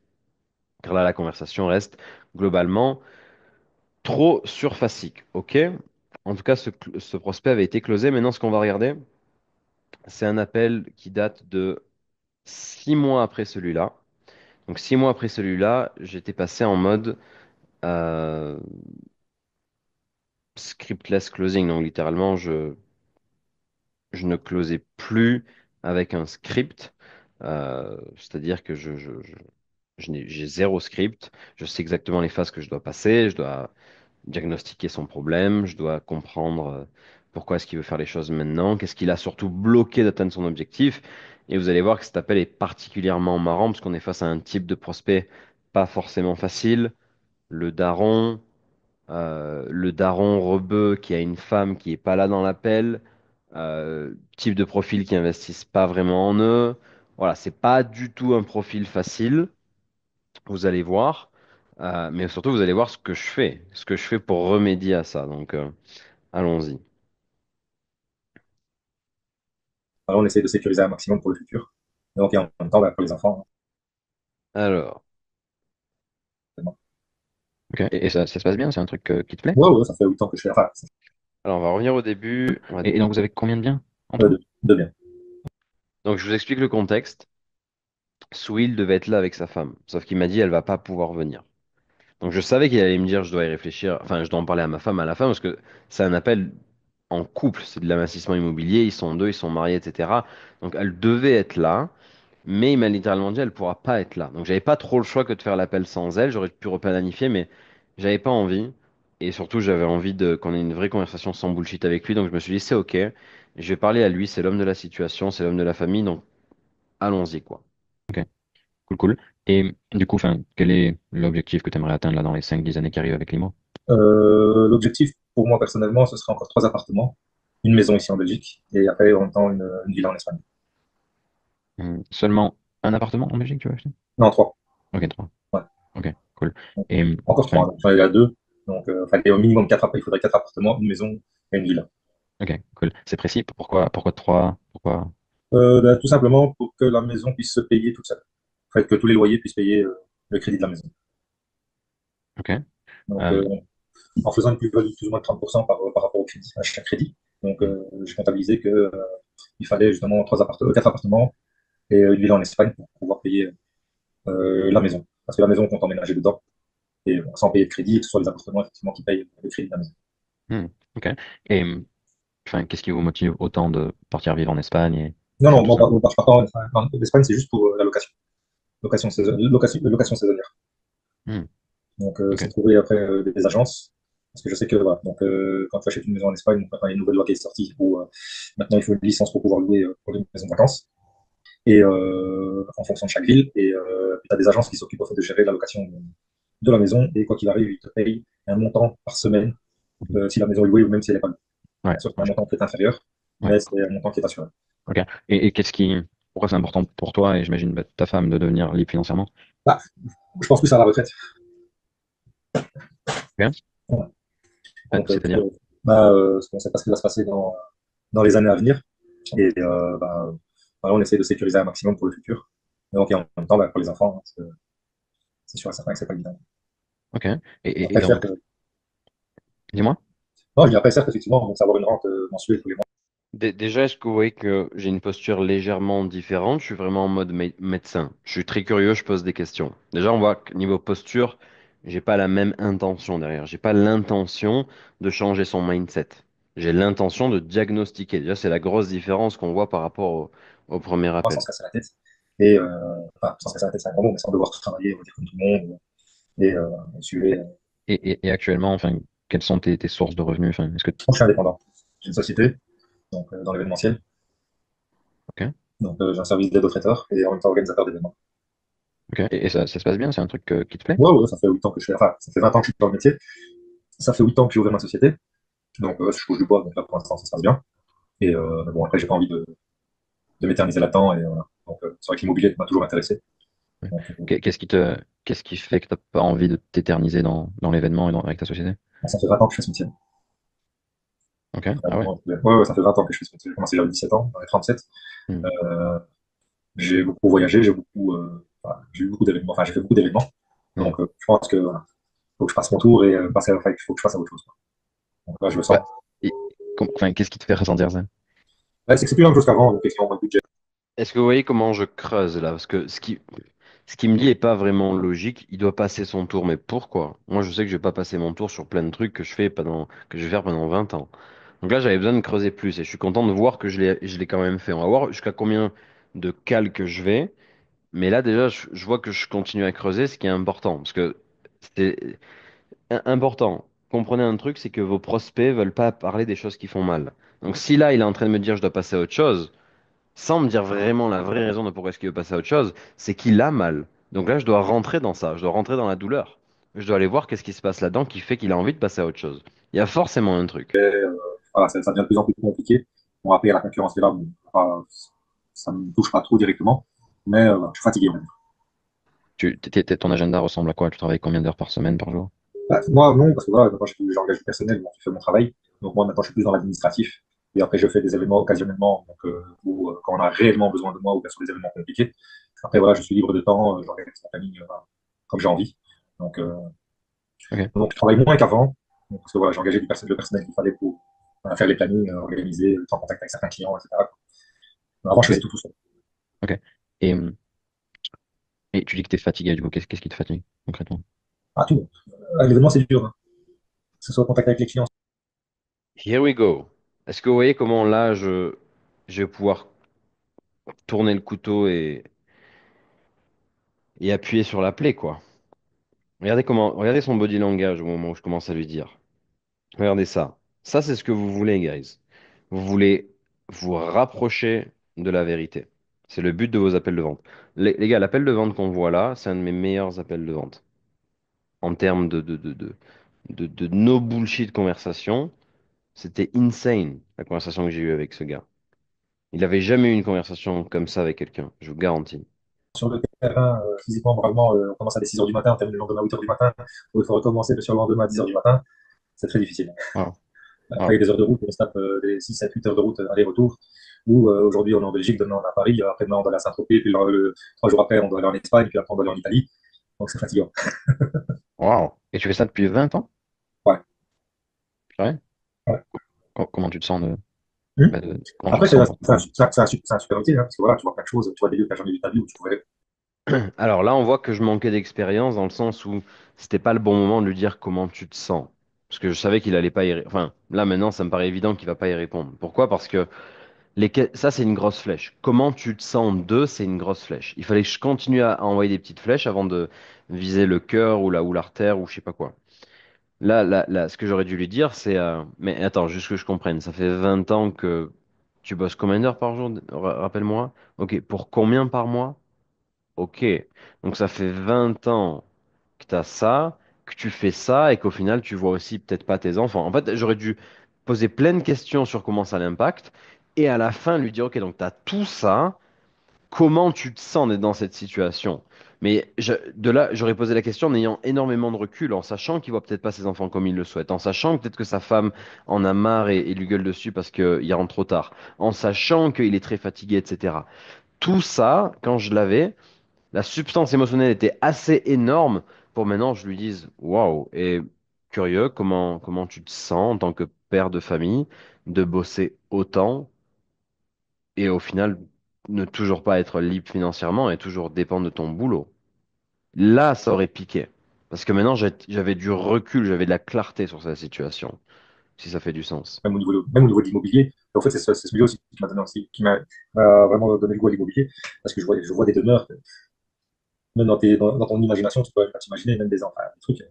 car là, la conversation reste globalement trop surfacique. OK? En tout cas, ce prospect avait été closé. Maintenant, ce qu'on va regarder, c'est un appel qui date de 6 mois après celui-là. Donc 6 mois après celui-là, j'étais passé en mode euh, scriptless closing. Donc littéralement, je ne closais plus avec un script. C'est-à-dire que j'ai zéro script. Je sais exactement les phases que je dois passer. Je dois diagnostiquer son problème. Je dois comprendre pourquoi est-ce qu'il veut faire les choses maintenant. Qu'est-ce qu'il a surtout bloqué d'atteindre son objectif. Et vous allez voir que cet appel est particulièrement marrant parce qu'on est face à un type de prospect pas forcément facile. Le daron, le daron rebeu qui a une femme qui est pas là dans l'appel, type de profil qui investissent pas vraiment en eux. Voilà, c'est pas du tout un profil facile, vous allez voir. Mais surtout, vous allez voir ce que je fais pour remédier à ça. Donc, allons-y. Alors, on essaie de sécuriser un maximum pour le futur. Donc, et en même temps, bah, pour les enfants, Alors, hein. Ok. Et ça se passe bien, c'est un truc qui te plaît? Ouais, ouais, ça fait 8 ans que je fais. Enfin, on va revenir au début. Et donc vous avez combien de biens en tout? de bien. Donc, je vous explique le contexte. Souil devait être là avec sa femme, sauf qu'il m'a dit elle va pas pouvoir venir. Donc je savais qu'il allait me dire je dois y réfléchir, enfin je dois en parler à ma femme à la fin parce que c'est un appel en couple, c'est de l'investissement immobilier, ils sont deux, ils sont mariés, etc. Donc elle devait être là, mais il m'a littéralement dit elle pourra pas être là. Donc j'avais pas trop le choix que de faire l'appel sans elle, j'aurais pu replanifier, mais j'avais pas envie. Et surtout j'avais envie de qu'on ait une vraie conversation sans bullshit avec lui, donc je me suis dit c'est ok, je vais parler à lui, c'est l'homme de la situation, c'est l'homme de la famille, donc allons-y quoi. Ok, cool, cool. Et du coup, enfin, quel est l'objectif que tu aimerais atteindre là dans les 5 10 années qui arrivent avec l'IMO? L'objectif, pour moi, personnellement, ce serait encore 3 appartements, une maison ici en Belgique, et après, en même temps, une villa en Espagne. Seulement un appartement en Belgique, tu veux acheter? Non, trois. Ok, trois. Ouais. Ok, cool. Donc, Et encore enfin, trois. Donc, il y a deux. Donc, enfin, il y a au minimum quatre. Après, il faudrait 4 appartements, une maison et une villa. ok, cool. C'est précis. Pourquoi trois? Pourquoi? Ben, tout simplement pour que la maison puisse se payer toute seule. En fait, que tous les loyers puissent payer le crédit de la maison. Ok. Donc, Euh, en faisant une plus-value de plus ou moins de 30% par rapport au crédit, à chaque crédit. Donc, j'ai comptabilisé que il fallait justement 4 appartements et une villa en Espagne pour pouvoir payer la maison. Parce que la maison, on compte emménager dedans et sans payer de crédit, et que ce soit les appartements effectivement qui payent le crédit de la maison. ok. Et enfin, qu'est-ce qui vous motive autant de partir vivre en Espagne Non, et non, tout bon, ça? je pars pas en Espagne, c'est juste pour la location. Location saisonnière. Hmm, Donc, ok. c'est trouver après des agences. Parce que je sais que voilà, donc, quand tu achètes une maison en Espagne, maintenant, il y a une nouvelle loi qui est sortie où maintenant il faut une licence pour pouvoir louer pour une maison de vacances. Et en fonction de chaque ville. Et tu as des agences qui s'occupent en fait, de gérer la location de la maison. Et quoi qu'il arrive, ils te payent un montant par semaine Mhm. si la maison est louée ou même si elle n'est pas louée. Ouais, Bien sûr, c'est ouais, un montant peut-être inférieur, ouais. mais c'est un montant qui est assuré. Ok. Et pourquoi c'est important pour toi et j'imagine bah, ta femme de devenir libre financièrement? Bah, je pense plus à la retraite. Ok. Voilà. Donc, C'est-à-dire? on ne sait pas ce qui va se passer dans les années à venir. Et voilà, on essaie de sécuriser un maximum pour le futur. Donc, et en même temps, bah, pour les enfants, hein, parce que c'est sûr et certain que c'est pas évident. Ok. Et Après, donc, certes, dis-moi. non, je dis après, certes, effectivement, donc, avoir une rente mensuelle tous les mois. Déjà, est-ce que vous voyez que j'ai une posture légèrement différente? Je suis vraiment en mode médecin. Je suis très curieux, je pose des questions. Déjà, on voit que niveau posture, j'ai pas la même intention derrière. J'ai pas l'intention de changer son mindset. J'ai l'intention de diagnostiquer. Déjà, c'est la grosse différence qu'on voit par rapport au premier Sans appel. se casser la tête. Et enfin, sans se casser la tête, c'est un grand mot, mais sans devoir travailler, on va dire, comme tout le monde. Et suivre. Et, et actuellement, enfin, quelles sont tes sources de revenus? Enfin, est-ce que Donc, je suis indépendant. J'ai une société, donc dans l'événementiel. ok. Donc, j'ai un service d'aide aux traiteurs et en même temps organisateur d'événements. Ok. Et ça se passe bien, c'est un truc qui te plaît? Ouais, ouais, ça fait 8 ans que je fais, enfin, ça fait 20 ans que je suis dans le métier. Ça fait 8 ans que j'ai ouvert ma société. Donc, je touche du bois, donc là, pour l'instant, ça se passe bien. Et mais bon, après, j'ai pas envie de m'éterniser là-dedans. Et voilà. Donc, c'est vrai que l'immobilier m'a toujours intéressé. Ouais. Donc, Qu'est-ce qui fait que t'as pas envie de t'éterniser dans l'événement et avec ta société? ça fait 20 ans que je fais ce métier. Ok, ah ouais. Vraiment, ouais, ouais, ça fait 20 ans que je fais ce métier. J'ai commencé j'avais 17 ans, j'en ai 37. Hmm. Euh, j'ai beaucoup voyagé, enfin, j'ai eu beaucoup d'événements, enfin, j'ai fait beaucoup d'événements. Ouais. Donc, je pense que voilà, faut que je fasse mon tour et enfin, il faut que je fasse à autre chose, quoi. Donc là, je le Ouais. sens. Et enfin, qu'est-ce qui te fait ressentir ça? Ouais, c'est que c'est plus la même chose qu'avant, donc effectivement, moins de budget. Est-ce que vous voyez comment je creuse là? Parce que ce qui me dit est pas vraiment logique. Il doit passer son tour, mais pourquoi? Moi, je sais que je vais pas passer mon tour sur plein de trucs que je vais faire pendant 20 ans. Donc là, j'avais besoin de creuser plus et je suis content de voir que je l'ai quand même fait. On va voir jusqu'à combien de calques je vais. Mais là, déjà, je vois que je continue à creuser, ce qui est important. Parce que c'est important. Comprenez un truc, c'est que vos prospects veulent pas parler des choses qui font mal. Donc si là, il est en train de me dire je dois passer à autre chose, sans me dire vraiment la vraie raison de pourquoi est-ce qu'il veut passer à autre chose, c'est qu'il a mal. Donc là, je dois rentrer dans ça, je dois rentrer dans la douleur. Je dois aller voir qu'est-ce qui se passe là-dedans qui fait qu'il a envie de passer à autre chose. Il y a forcément un truc. Voilà, ça devient de plus en plus compliqué. Bon, après, la concurrence est là, bon, ça ne me touche pas trop directement, mais voilà, je suis fatigué, on va dire. Ton agenda ressemble à quoi? Tu travailles combien d'heures par semaine, par jour? Bah, moi, non, parce que voilà, maintenant, j'engage du personnel, donc je fais mon travail. Donc moi, maintenant, je suis plus dans l'administratif. Et après, je fais des événements occasionnellement, donc, quand on a réellement besoin de moi ou bien sur des événements compliqués. Après, voilà, je suis libre de temps, j'organise mon planning comme j'ai envie. Donc, Ok. donc, je travaille moins qu'avant, donc, parce que voilà, j'ai engagé le personnel qu'il fallait pour faire les plannings, organiser, être en contact avec certains clients, etc. Avant, je faisais Ok. tout seul. Ok. Et, hum, et tu dis que tu es fatigué, du coup, qu'est-ce qui te fatigue concrètement? Ah, tout. L'événement, c'est dur, hein. Que ce soit contact avec les clients. Here we go. Est-ce que vous voyez comment là, je vais pouvoir tourner le couteau et appuyer sur la plaie, quoi. Regardez son body language au moment où je commence à lui dire. Regardez ça. Ça, c'est ce que vous voulez, guys. Vous voulez vous rapprocher de la vérité. C'est le but de vos appels de vente. Les gars, l'appel de vente qu'on voit là, c'est un de mes meilleurs appels de vente. En termes de no bullshit conversation, c'était insane, la conversation que j'ai eue avec ce gars. Il avait jamais eu une conversation comme ça avec quelqu'un, je vous garantis. Sur le terrain, physiquement, moralement, on commence à des 6 heures du matin, on termine le lendemain à 8 heures du matin, il faut recommencer le surlendemain à 10 heures du matin, c'est très difficile. Wow. Après, il Wow. y a des heures de route, on se tape des 6, 7, 8 heures de route aller-retour, ou aujourd'hui on est en Belgique, demain on est à Paris, après-demain on doit aller à Saint-Tropez, puis 3 jours après on doit aller en Espagne, puis après on doit aller en Italie, donc c'est fatigant. Wow. Et tu fais ça depuis 20 ans? Ouais. C'est vrai? Ouais. Comment tu te sens Hum. comment tu te Après, sens c'est un super métier, hein, parce que voilà, tu vois plein de choses, tu vois des lieux que tu n'as jamais vu de ta vie, où tu pourrais. Alors là, on voit que je manquais d'expérience dans le sens où c'était pas le bon moment de lui dire comment tu te sens. Parce que je savais qu'il allait pas y répondre. Enfin, là maintenant, ça me paraît évident qu'il va pas y répondre. Pourquoi? Parce que ça, c'est une grosse flèche. Comment tu te sens c'est une grosse flèche. Il fallait que je continue à envoyer des petites flèches avant de viser le cœur ou l'artère ou je sais pas quoi. Là, ce que j'aurais dû lui dire, c'est mais attends, juste que je comprenne. Ça fait 20 ans que tu bosses combien d'heures par jour? Rappelle-moi. Ok, pour combien par mois? Ok. Donc ça fait 20 ans que tu as ça, que tu fais ça et qu'au final, tu vois aussi peut-être pas tes enfants. En fait, j'aurais dû poser plein de questions sur comment ça l'impacte et à la fin lui dire, ok, donc tu as tout ça. Comment tu te sens d'être dans cette situation? Mais de là, j'aurais posé la question en ayant énormément de recul, en sachant qu'il voit peut-être pas ses enfants comme il le souhaite, en sachant peut-être que sa femme en a marre et lui gueule dessus parce qu'il rentre trop tard, en sachant qu'il est très fatigué, etc. Tout ça, quand je l'avais, la substance émotionnelle était assez énorme pour maintenant je lui dise, waouh, et curieux, comment tu te sens en tant que père de famille de bosser autant? Et au final, ne toujours pas être libre financièrement et toujours dépendre de ton boulot. Là, ça aurait piqué. Parce que maintenant, j'avais du recul, j'avais de la clarté sur sa situation, si ça fait du sens. Même au niveau de l'immobilier. En fait, c'est ce milieu aussi qui m'a donné aussi, qui m'a vraiment donné le goût à l'immobilier, parce que je vois des demeures, même dans ton imagination, tu peux pas t'imaginer, même enfin, des trucs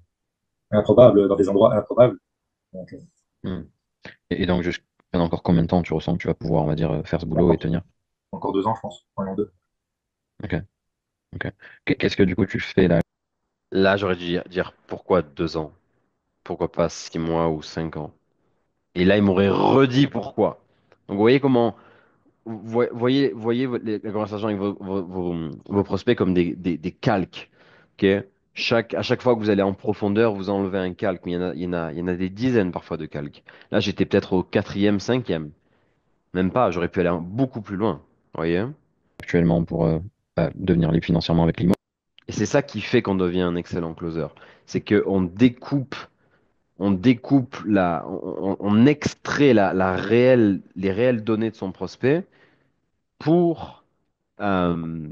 improbables, dans des endroits improbables. Donc, Hmm. Et donc, pendant encore combien de temps tu ressens que tu vas pouvoir, on va dire, faire ce boulot et encore, tenir? encore 2 ans, je pense. Un an, deux. Ok, ok. Qu'est-ce que du coup tu fais là? Là, j'aurais dû dire pourquoi 2 ans? Pourquoi pas 6 mois ou 5 ans? Et là, il m'aurait redit pourquoi. Donc, vous voyez comment, voyez la conversation avec vos prospects comme des calques. Ok. À chaque fois que vous allez en profondeur, vous enlevez un calque. Mais il y en a des dizaines parfois de calques. Là, j'étais peut-être au quatrième, cinquième. Même pas, j'aurais pu aller beaucoup plus loin. Vous voyez? Actuellement pour devenir libre financièrement avec l'IMO. Et c'est ça qui fait qu'on devient un excellent closer. C'est qu'on découpe on extrait les réelles données de son prospect pour, euh,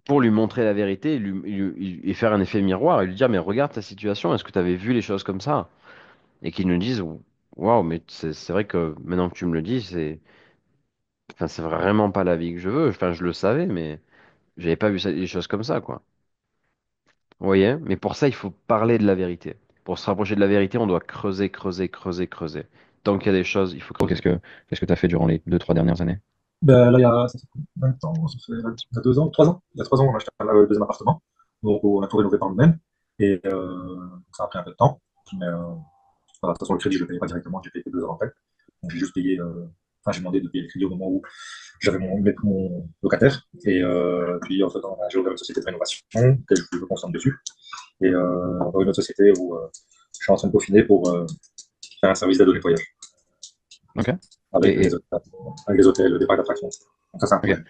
pour lui montrer la vérité et faire un effet miroir et lui dire, mais regarde ta situation, est-ce que tu avais vu les choses comme ça? Et qu'il nous dise, waouh, mais c'est vrai que maintenant que tu me le dis, enfin, c'est vraiment pas la vie que je veux. Enfin, je le savais, mais j'avais pas vu les choses comme ça, quoi. Vous voyez? Mais pour ça, il faut parler de la vérité. Pour se rapprocher de la vérité, on doit creuser, creuser, creuser, creuser. Tant qu'il y a des choses, il faut creuser. Qu'est-ce que tu as fait durant les 2, 3 dernières années? Ben, là, ça fait combien de temps? Il y a 2 ans, 3 ans. Il y a 3 ans, on a acheté un deuxième appartement. Donc, on a tout rénové par nous-mêmes. Et ça a pris un peu de temps. Mais voilà, de toute façon, le crédit, je ne le payais pas directement. J'ai payé que 2 ans après. Donc, j'ai juste payé. Enfin, j'ai demandé de payer le crédit au moment où j'avais mon locataire. Et puis, en fait, j'ai ouvert une société de rénovation que je me concentre dessus. Et dans une autre société où je suis en train de peaufiner pour faire un service d'aide au nettoyage Ok. avec Et, les hôtels, des parcs d'attractions. Donc, ça, c'est un ok. projet.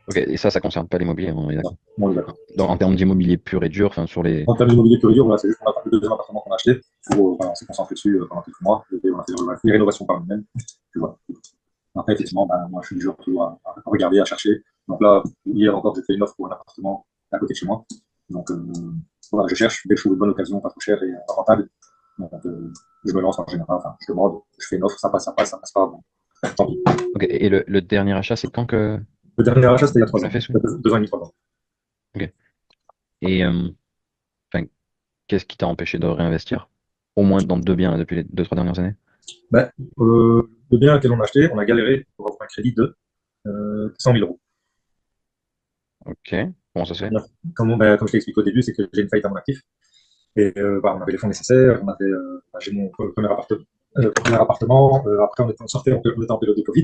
Ok. Et ça concerne pas l'immobilier, on est Non, d'accord. on est d'accord. En termes d'immobilier pur et dur, enfin sur les. En termes d'immobilier pur et dur, voilà, c'est juste qu'on a le deuxième appartement qu'on a acheté. Où, voilà, on s'est concentré dessus pendant quelques mois. Et on a fait les rénovations par nous-mêmes. Puis voilà. Après, effectivement, ben, moi, je suis du genre toujours à regarder, à chercher. Donc là, hier encore, j'ai fait une offre pour un appartement à côté de chez moi. Donc voilà, je cherche. Dès que je trouve une bonne occasion, pas trop cher et rentable, donc, je me lance en général. Enfin, je demande, je fais une offre, ça passe pas. Bon, tant pis. Ok. Et le dernier achat, c'est quand que Le dernier achat, c'était il y a tu 3 l'as ans. fait, celui-là? 2 ans et demi, 3 ans. Ok. Et enfin, qu'est-ce qui t'a empêché de réinvestir? Au moins dans deux biens là, depuis les 2, 3 dernières années? Ben, le bien auquel on a acheté, on a galéré pour avoir un crédit de 100 000 euros. Ok. Comment ça se fait? Comme je t'ai expliqué au début, c'est que j'ai une faillite à mon actif. Et bah, on avait les fonds nécessaires. J'ai mon premier appartement. Après, on était en période de Covid.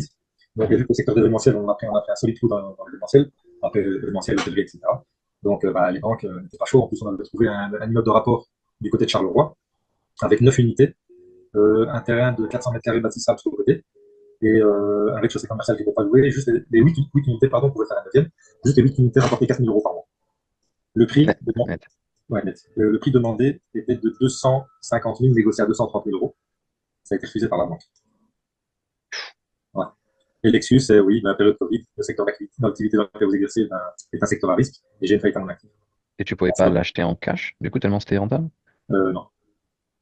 Donc, vu que le secteur d'événementiel, on a pris un solide coup dans l'événementiel, après l'événementiel, l'hôtellerie, etc. Donc, bah, les banques n'étaient pas chauds. En plus, on avait trouvé un immeuble de rapport du côté de Charleroi, avec 9 unités, un terrain de 400 mètres carrés bâtissable sur le côté, et un rez-de-chaussée commercial qui n'était pas loué. Juste les 8 unités, pardon, pouvaient faire un neuvième. Juste les 8 unités rapportaient 4 000 euros par mois. Le prix, Net, net. ouais, net. Le prix demandé était de 250 000, négocié à 230 000 euros. Ça a été refusé par la banque. Ouais. Et Lexus, oui, la période Covid, le secteur d'activité dans lequel vous exercez est un secteur à risque, et j'ai une faillite à mon actif. Et tu pouvais pas l'acheter en cash, du coup, tellement c'était rentable? Non.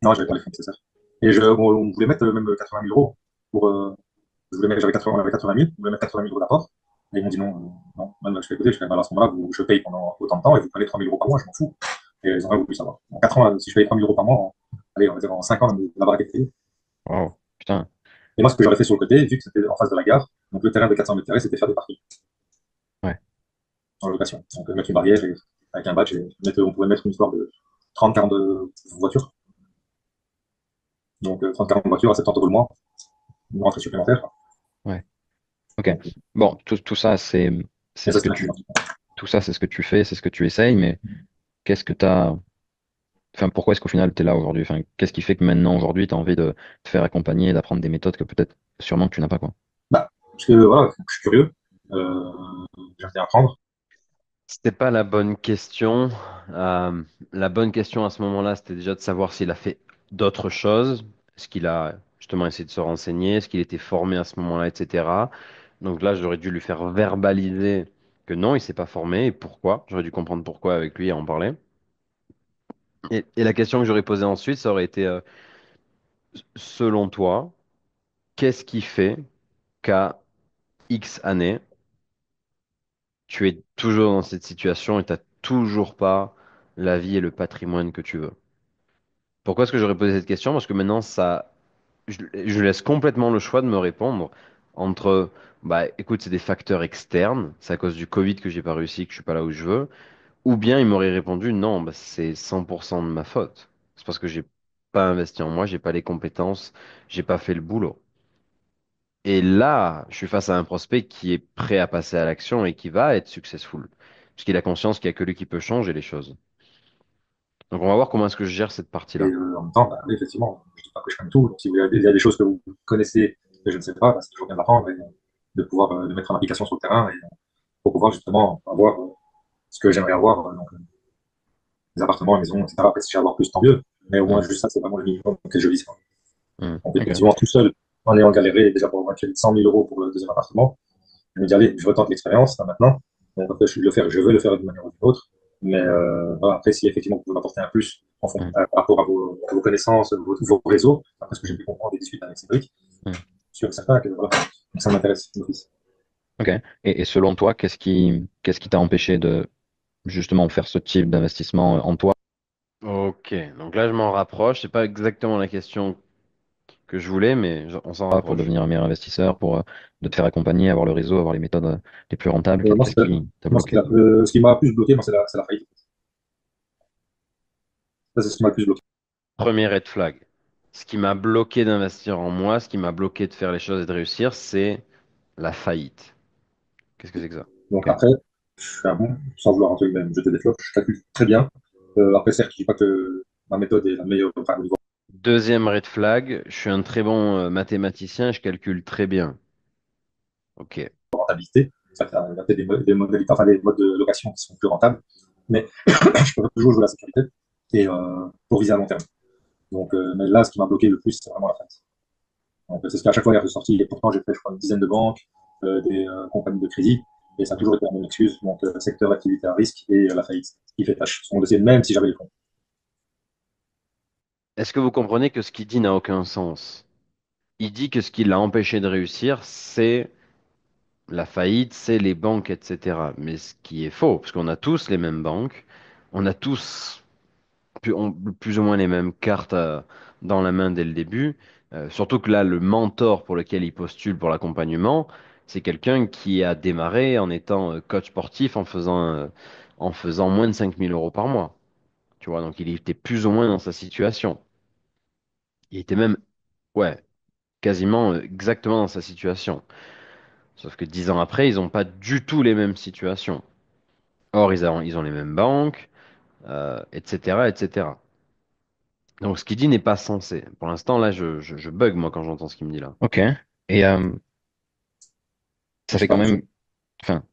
Non, j'avais pas les fonds nécessaires. Et on voulait mettre même 80 000 euros pour. On avait 80 000, on voulait mettre 80 000 euros d'apport. Et ils m'ont dit non, non. Même, je fais écouter, je fais, bah, à ce moment-là, je paye pendant autant de temps et vous prenez 3 000 euros par mois, je m'en fous. Et ils auraient voulu savoir. En 4 ans, si je paye 3 000 euros par mois, allez, on va dire en 5 ans, la baraque est payée. Waouh, putain. Et moi, ce que j'aurais fait sur le côté, vu que c'était en face de la gare, donc le terrain de 400 mètres carrés, c'était faire des parkings Ouais. en location. Donc mettre une barrière avec un badge, on pouvait mettre une histoire de 30-40 voitures. Donc 30-40 voitures à 70 € le mois, une rentrée supplémentaire. Ouais. Ok. Donc, Bon, tout ça, c'est et ça, ce que c'est un tu, client. tout ça, c'est ce que tu fais, c'est ce que tu essayes, mais qu'est-ce que t'as, enfin, pourquoi est-ce qu'au final t'es là aujourd'hui? Enfin, qu'est-ce qui fait que maintenant, aujourd'hui, t'as envie de te faire accompagner, d'apprendre des méthodes que peut-être, sûrement que tu n'as pas, quoi. Bah, parce que voilà, je suis curieux, euh, j'aime bien apprendre. C'était pas la bonne question. Euh, la bonne question à ce moment-là, c'était déjà de savoir s'il a fait d'autres choses. Est-ce qu'il a justement essayé de se renseigner? Est-ce qu'il était formé à ce moment-là, etc. Donc là, j'aurais dû lui faire verbaliser que non, il s'est pas formé et pourquoi. J'aurais dû comprendre pourquoi avec lui et en parler. Et la question que j'aurais posée ensuite, ça aurait été, selon toi, qu'est-ce qui fait qu'à X années, tu es toujours dans cette situation et tu n'as toujours pas la vie et le patrimoine que tu veux? Pourquoi est-ce que j'aurais posé cette question? Parce que maintenant, je laisse complètement le choix de me répondre entre, bah, écoute, c'est des facteurs externes, c'est à cause du Covid que j'ai pas réussi, que je suis pas là où je veux, ou bien il m'aurait répondu, non, bah, c'est 100% de ma faute. C'est parce que j'ai pas investi en moi, j'ai pas les compétences, j'ai pas fait le boulot. Et là, je suis face à un prospect qui est prêt à passer à l'action et qui va être successful. Parce qu'il a conscience qu'il n'y a que lui qui peut changer les choses. Donc on va voir comment est-ce que je gère cette Et partie-là. en même temps, bah, oui, effectivement, je ne dis pas que je connais tout. Donc, si il y a des choses que vous connaissez que je ne sais pas, bah, c'est toujours bien d'apprendre et de pouvoir le mettre en application sur le terrain et pour pouvoir justement avoir ce que j'aimerais avoir, donc des appartements, maisons, etc. Après, si j'ai avoir plus, tant mieux. Mais au moins, Hmm, juste ça, c'est vraiment le minimum auquel je vise, quoi. Donc, ok. effectivement, tout seul, en ayant galéré déjà pour avoir crédit 100 000 euros pour le deuxième appartement, je me dis, allez, je retente l'expérience là, maintenant. Donc, après, je vais le faire d'une manière ou d'une autre. Mais voilà, après, si effectivement vous pouvez m'apporter un plus Hmm, par rapport à vos connaissances, vos réseaux, après ce que j'ai pu comprendre des discutes avec Cédric, hmm. je suis certain que voilà, donc ça m'intéresse d'office. Ok. Et selon toi, qu'est-ce qui t'a empêché de justement faire ce type d'investissement en toi Ok, donc là je m'en rapproche. C'est pas exactement la question que je voulais, mais on s'en pour rapproche. devenir un meilleur investisseur, pour de te faire accompagner, avoir le réseau, avoir les méthodes les plus rentables? Moi, Qu'est-ce qui t'a moi bloqué? ce qui m'a plus bloqué, moi, c'est la faillite. Ça, c'est ce qui m'a le plus bloqué. Premier red flag. Ce qui m'a bloqué d'investir en moi, ce qui m'a bloqué de faire les choses et de réussir, c'est la faillite. Qu'est-ce que c'est que ça? Donc Ok. après, je suis un bon, sans vouloir un truc même jeter des fleurs, je calcule très bien. Après, certes, je dis pas que ma méthode est la meilleure, enfin, au niveau Deuxième red flag, je suis un très bon mathématicien, je calcule très bien. Ok. de rentabilité. Ça fait, il y a peut-être des modalités, enfin, des modes de location qui sont plus rentables. Mais je peux toujours jouer la sécurité et pour viser à long terme. Donc, mais là, ce qui m'a bloqué le plus, c'est vraiment la faillite. Donc, c'est ce qu'à chaque fois il est ressorti. Et pourtant, j'ai fait, je crois, une dizaine de banques, des compagnies de crédit, et ça a toujours été la même excuse. Donc, secteur d'activité à risque et la faillite, qui fait tâche sur mon dossier, même si j'avais les fonds. Est-ce que vous comprenez que ce qu'il dit n'a aucun sens? Il dit que ce qui l'a empêché de réussir, c'est la faillite, c'est les banques, etc. Mais ce qui est faux, parce qu'on a tous les mêmes banques, on a tous plus ou moins les mêmes cartes dans la main dès le début. Surtout que là, le mentor pour lequel il postule pour l'accompagnement, c'est quelqu'un qui a démarré en étant coach sportif en faisant moins de 5 000 € par mois. Tu vois, donc il était plus ou moins dans sa situation. Il était même, ouais, quasiment exactement dans sa situation. Sauf que 10 ans après, ils n'ont pas du tout les mêmes situations. Or, ils ont les mêmes banques, etc., etc. Donc, ce qu'il dit n'est pas sensé. Pour l'instant, là, je bug, moi, quand j'entends ce qu'il me dit là. Ok. Et Je ça sais fait quand pas, même, enfin,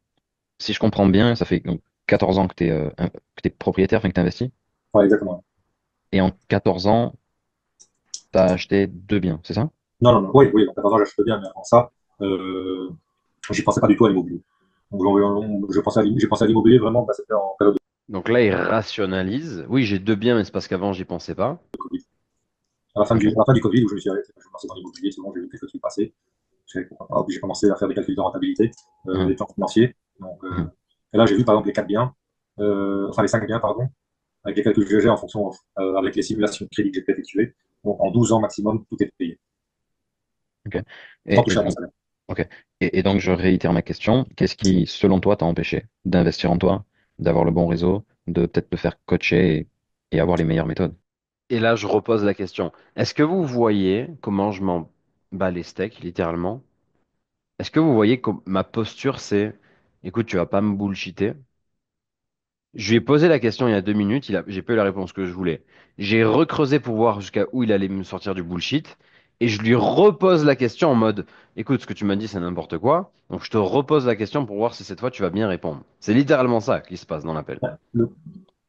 si je comprends bien, ça fait donc 14 ans que que t'es propriétaire, enfin que tu investis. ouais, exactement. Et en 14 ans, tu as acheté deux biens, c'est ça? Non, non, non, oui, oui, donc, attends, j'achète bien, mais avant ça, euh, j'y pensais pas du tout à l'immobilier. Donc, j'ai pensé à l'immobilier vraiment, bah, c'était en période Donc là, il rationalise. Oui, j'ai deux biens, mais c'est parce qu'avant, j'y pensais pas. de Covid. Ok. À la fin du Covid, où je me suis arrêté, je me suis lancé dans l'immobilier, c'est bon, j'ai vu quelques trucs passer. J'ai commencé à faire des calculs de rentabilité, Hmm, des plans financiers. Donc, hmm. et là, j'ai vu par exemple les 4 biens, enfin les 5 biens, pardon, avec les calculs que j'ai en fonction, avec les simulations de crédit que j'ai pu effectuer. Donc en 12 ans maximum, tout est payé, Ok. sans Et toucher à mon donc, salaire. ok. Et donc, je réitère ma question. Qu'est-ce qui, selon toi, t'a empêché d'investir en toi, d'avoir le bon réseau, de peut-être te faire coacher et avoir les meilleures méthodes? Et là, je repose la question. Est-ce que vous voyez comment je m'en bats les steaks, littéralement? Est-ce que vous voyez que ma posture, c'est, écoute, tu vas pas me bullshiter. Je lui ai posé la question il y a 2 minutes, j'ai pas eu la réponse que je voulais. J'ai recreusé pour voir jusqu'à où il allait me sortir du bullshit. Et je lui repose la question en mode, écoute, ce que tu m'as dit, c'est n'importe quoi. Donc je te repose la question pour voir si cette fois tu vas bien répondre. C'est littéralement ça qui se passe dans l'appel.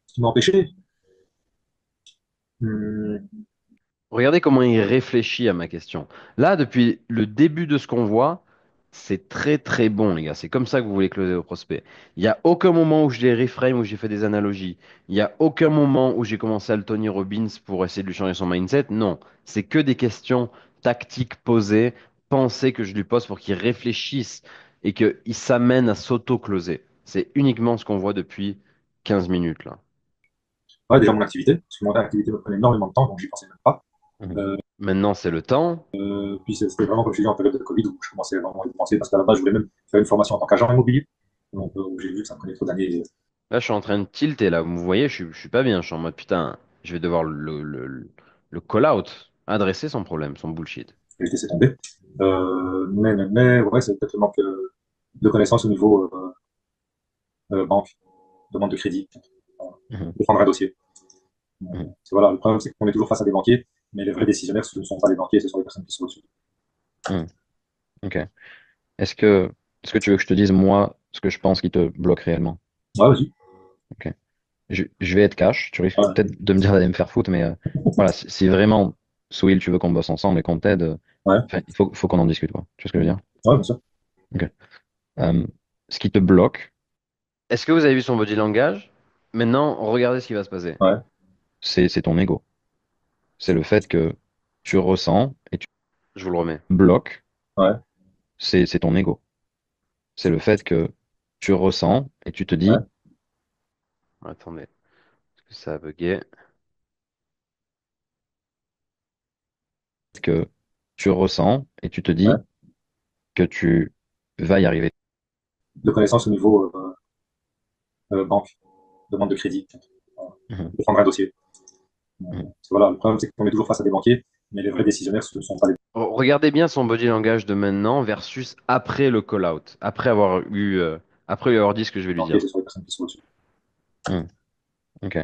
Ce qui m'a empêché, hum, Regardez comment il réfléchit à ma question. Là, depuis le début de ce qu'on voit, c'est très très bon, les gars. C'est comme ça que vous voulez closer vos prospects. Il n'y a aucun moment où je les reframe, où j'ai fait des analogies. Il n'y a aucun moment où j'ai commencé à le Tony Robbins pour essayer de lui changer son mindset. Non, c'est que des questions tactiques posées, pensées que je lui pose pour qu'il réfléchisse et qu'il s'amène à s'auto-closer. C'est uniquement ce qu'on voit depuis 15 minutes là. ouais, déjà mon activité, parce que mon activité me prenait énormément de temps, donc j'y pensais même pas. Mhm. Euh, Maintenant, c'est le temps. Puis c'était vraiment, comme je dis, en période de Covid où je commençais vraiment à y penser parce qu'à la base, je voulais même faire une formation en tant qu'agent immobilier. Donc, où j'ai vu que ça me prenait trop d'années. Là, je suis en train de tilter, là. Vous voyez, je suis pas bien. Je suis en mode, putain, je vais devoir le call-out. Adresser son problème, son bullshit. Et je laissais tomber. Mais ouais, c'est peut-être le manque de connaissances au niveau banque, demande de crédit, Mhm, défendre un dossier. mhm, Voilà, le problème, c'est qu'on est toujours face à des banquiers, mais les vrais décisionnaires, ce ne sont pas les banquiers, ce sont les personnes qui sont au-dessus. mhm. Ok. Est-ce que, est-ce que tu veux que je te dise, moi, ce que je pense qui te bloque réellement? Ouais, vas-y. Ok. Je vais être cash. Tu risques Ouais, peut-être de me dire d'aller me faire foutre, mais voilà, si vraiment, Souil, tu veux qu'on bosse ensemble et qu'on t'aide, ouais, enfin, il faut qu'on en discute, quoi. Tu vois ce que je veux dire? ouais, bien sûr. Ok. Euh, Ce qui te bloque, Est-ce que vous avez vu son body language? Maintenant, regardez ce qui va se passer. Ouais, c'est ton ego. C'est le fait que tu ressens et tu Je vous le remets. bloques, ouais, c'est ton ego. C'est le fait que tu ressens et tu te ouais, dis Attendez, parce que ça a bugué. que tu ressens et tu te ouais. dis que tu vas y arriver. De connaissances au niveau banque, demande de crédit, Mhm, défendre un dossier. mhm. Voilà, le problème, c'est qu'on est toujours face à des banquiers, mais les vrais décisionnaires, ce ne sont pas les Regardez bien son body language de maintenant versus après le call-out. Après lui avoir dit ce que je vais lui banquiers, dire. ce sont les personnes qui sont au-dessus. Mhm. Ok.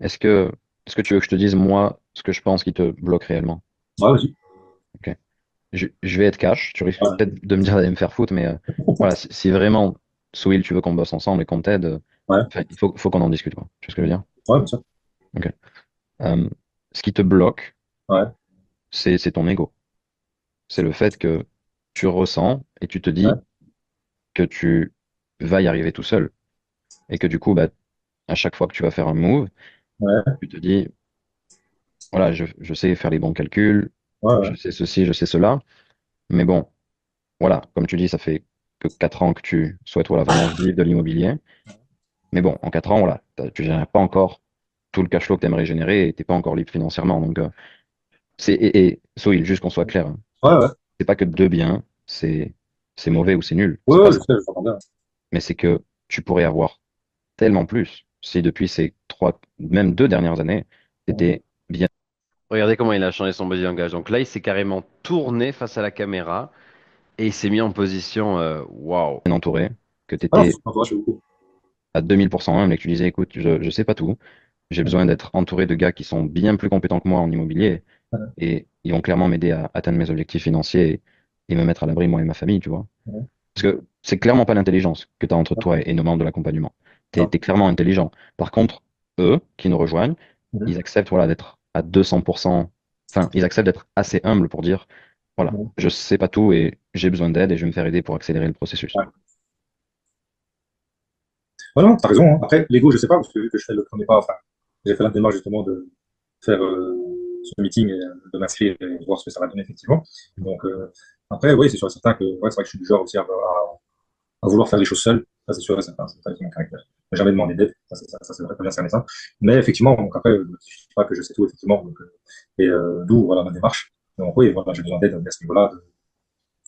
Est-ce que, est-ce que tu veux que je te dise, moi, ce que je pense qui te bloque réellement? Ouais, vas-y. Ok. Je vais être cash. Tu risques Ouais, peut-être de me dire d'aller me faire foutre, mais voilà, si vraiment, Souil, tu veux qu'on bosse ensemble et qu'on t'aide, ouais, enfin, il faut qu'on en discute, quoi. Tu vois ce que je veux dire? ouais, bien sûr. Ok. Euh, Ce qui te bloque, Ouais, c'est ton ego. C'est le fait que tu ressens et tu te ouais, dis que tu vas y arriver tout seul. Et que du coup, bah, à chaque fois que tu vas faire un move, ouais, tu te dis, voilà, je sais faire les bons calculs, ouais, ouais, je sais ceci, je sais cela. Mais bon, voilà, comme tu dis, ça fait que 4 ans que tu souhaites voilà, vraiment vivre de l'immobilier. Mais bon, en 4 ans, voilà, tu ne génères pas encore tout le cash flow que tu aimerais générer et tu n'es pas encore libre financièrement. Donc, et Soïl, juste qu'on soit clair, hein, ouais, ouais, c'est pas que deux biens, c'est mauvais ou c'est nul. ouais, C'est pas ouais, je ça. sais, je t'entends bien. Mais c'est que tu pourrais avoir tellement plus si depuis ces 3, même 2 dernières années, tu étais bien Regardez comment il a changé son body language. Donc là, il s'est carrément tourné face à la caméra et il s'est mis en position waouh. entouré, que tu Ah non, étais je fais beaucoup. à 2000% humble et que tu disais, écoute, je sais pas tout, j'ai besoin d'être entouré de gars qui sont bien plus compétents que moi en immobilier Ouais, et ils vont clairement m'aider à atteindre mes objectifs financiers et me mettre à l'abri, moi et ma famille, tu vois. ouais, Parce que c'est clairement pas l'intelligence que tu as entre toi et nos membres de l'accompagnement. Tu es, non, clairement intelligent. Par contre, eux, qui nous rejoignent, mhm, ils acceptent voilà, d'être à 200%, enfin, ils acceptent d'être assez humbles pour dire, voilà, mhm, je sais pas tout et j'ai besoin d'aide et je vais me faire aider pour accélérer le processus. ouais. Ouais, non, t'as raison, hein. Après, l'ego, je sais pas, parce que vu que je fais le premier pas, enfin, j'ai fait la démarche justement de faire ce meeting et de m'inscrire et de voir ce que ça va donner effectivement. Donc, après, oui, c'est sûr et certain que, ouais, c'est vrai que je suis du genre aussi à vouloir faire les choses seul. Ça, c'est sûr et certain, c'est ça qui est mon caractère. Je n'ai jamais demandé d'aide, ça c'est vrai, pas bien cerné ça. Mais effectivement, donc après, je dis pas que je sais tout, effectivement, donc, et d'où, voilà, ma démarche. Donc, oui, voilà, j'ai besoin d'aide à ce niveau-là,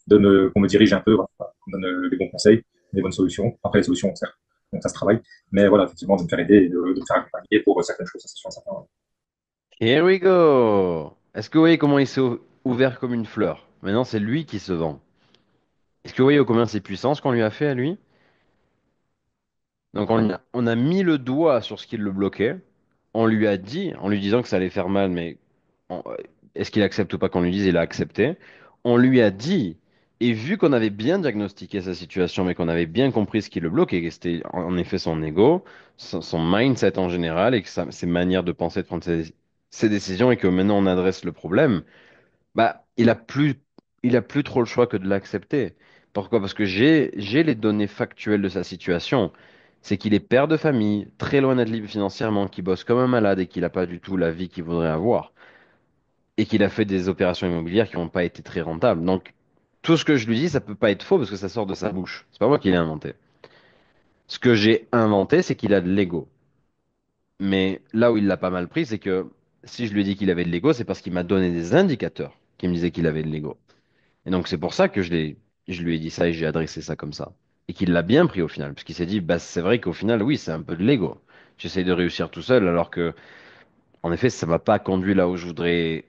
qu'on me dirige un peu, voilà, qu'on me donne les bons conseils, les bonnes solutions. Après, les solutions, certes, donc ça se travaille. Mais voilà, effectivement, de me faire aider et de me faire accompagner pour certaines choses, ça c'est sûr et certain. Ouais. Here we go. Est-ce que vous voyez comment il s'est ouvert comme une fleur? Maintenant, c'est lui qui se vend. Est-ce que vous voyez combien c'est puissant ce qu'on lui a fait à lui? Donc on a mis le doigt sur ce qui le bloquait. On lui a dit, en lui disant que ça allait faire mal, mais on- est-ce qu'il accepte ou pas qu'on lui dise, il a accepté. On lui a dit, et vu qu'on avait bien diagnostiqué sa situation, mais qu'on avait bien compris ce qui le bloquait, que c'était en effet son ego, son mindset en général, et que ses manières de penser, de prendre ses décisions, et que maintenant on adresse le problème, bah, il a plus trop le choix que de l'accepter. Pourquoi? Parce que j'ai les données factuelles de sa situation. C'est qu'il est père de famille, très loin d'être libre financièrement, qui bosse comme un malade et qu'il n'a pas du tout la vie qu'il voudrait avoir. Et qu'il a fait des opérations immobilières qui n'ont pas été très rentables. Donc, tout ce que je lui dis, ça peut pas être faux parce que ça sort de sa bouche. C'est pas moi qui l'ai inventé. Ce que j'ai inventé, c'est qu'il a de l'ego. Mais là où il l'a pas mal pris, c'est que si je lui ai dit qu'il avait de l'ego, c'est parce qu'il m'a donné des indicateurs qui me disaient qu'il avait de l'ego. Et donc c'est pour ça que je lui ai dit ça et j'ai adressé ça comme ça. Et qu'il l'a bien pris au final, parce qu'il s'est dit, bah c'est vrai qu'au final, oui, c'est un peu de l'ego. J'essaye de réussir tout seul, alors que, en effet, ça m'a pas conduit là où je voudrais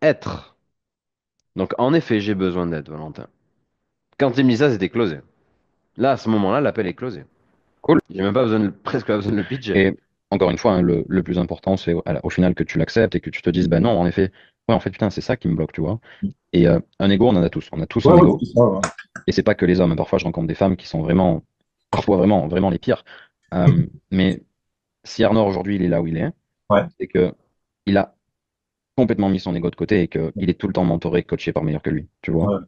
être. Donc en effet, j'ai besoin d'aide, Valentin. Quand il me dit ça, c'était closé. Là, à ce moment-là, l'appel est closé. Cool. J'ai même pas besoin presque pas besoin de le pitcher. Et encore une fois, hein, le plus important, c'est au final que tu l'acceptes et que tu te dises, bah non, en effet, ouais, en fait, putain, c'est ça qui me bloque, tu vois. Et un ego, on en a tous. On a tous Ouais, un ouais, ego. c'est ça, ouais. Et c'est pas que les hommes, hein. Parfois, je rencontre des femmes qui sont vraiment, parfois vraiment, vraiment les pires. Mais si Arnaud aujourd'hui, il est là où il est, Ouais, c'est que il a complètement mis son ego de côté et qu'il est tout le temps mentoré, coaché par meilleur que lui, tu vois. ouais,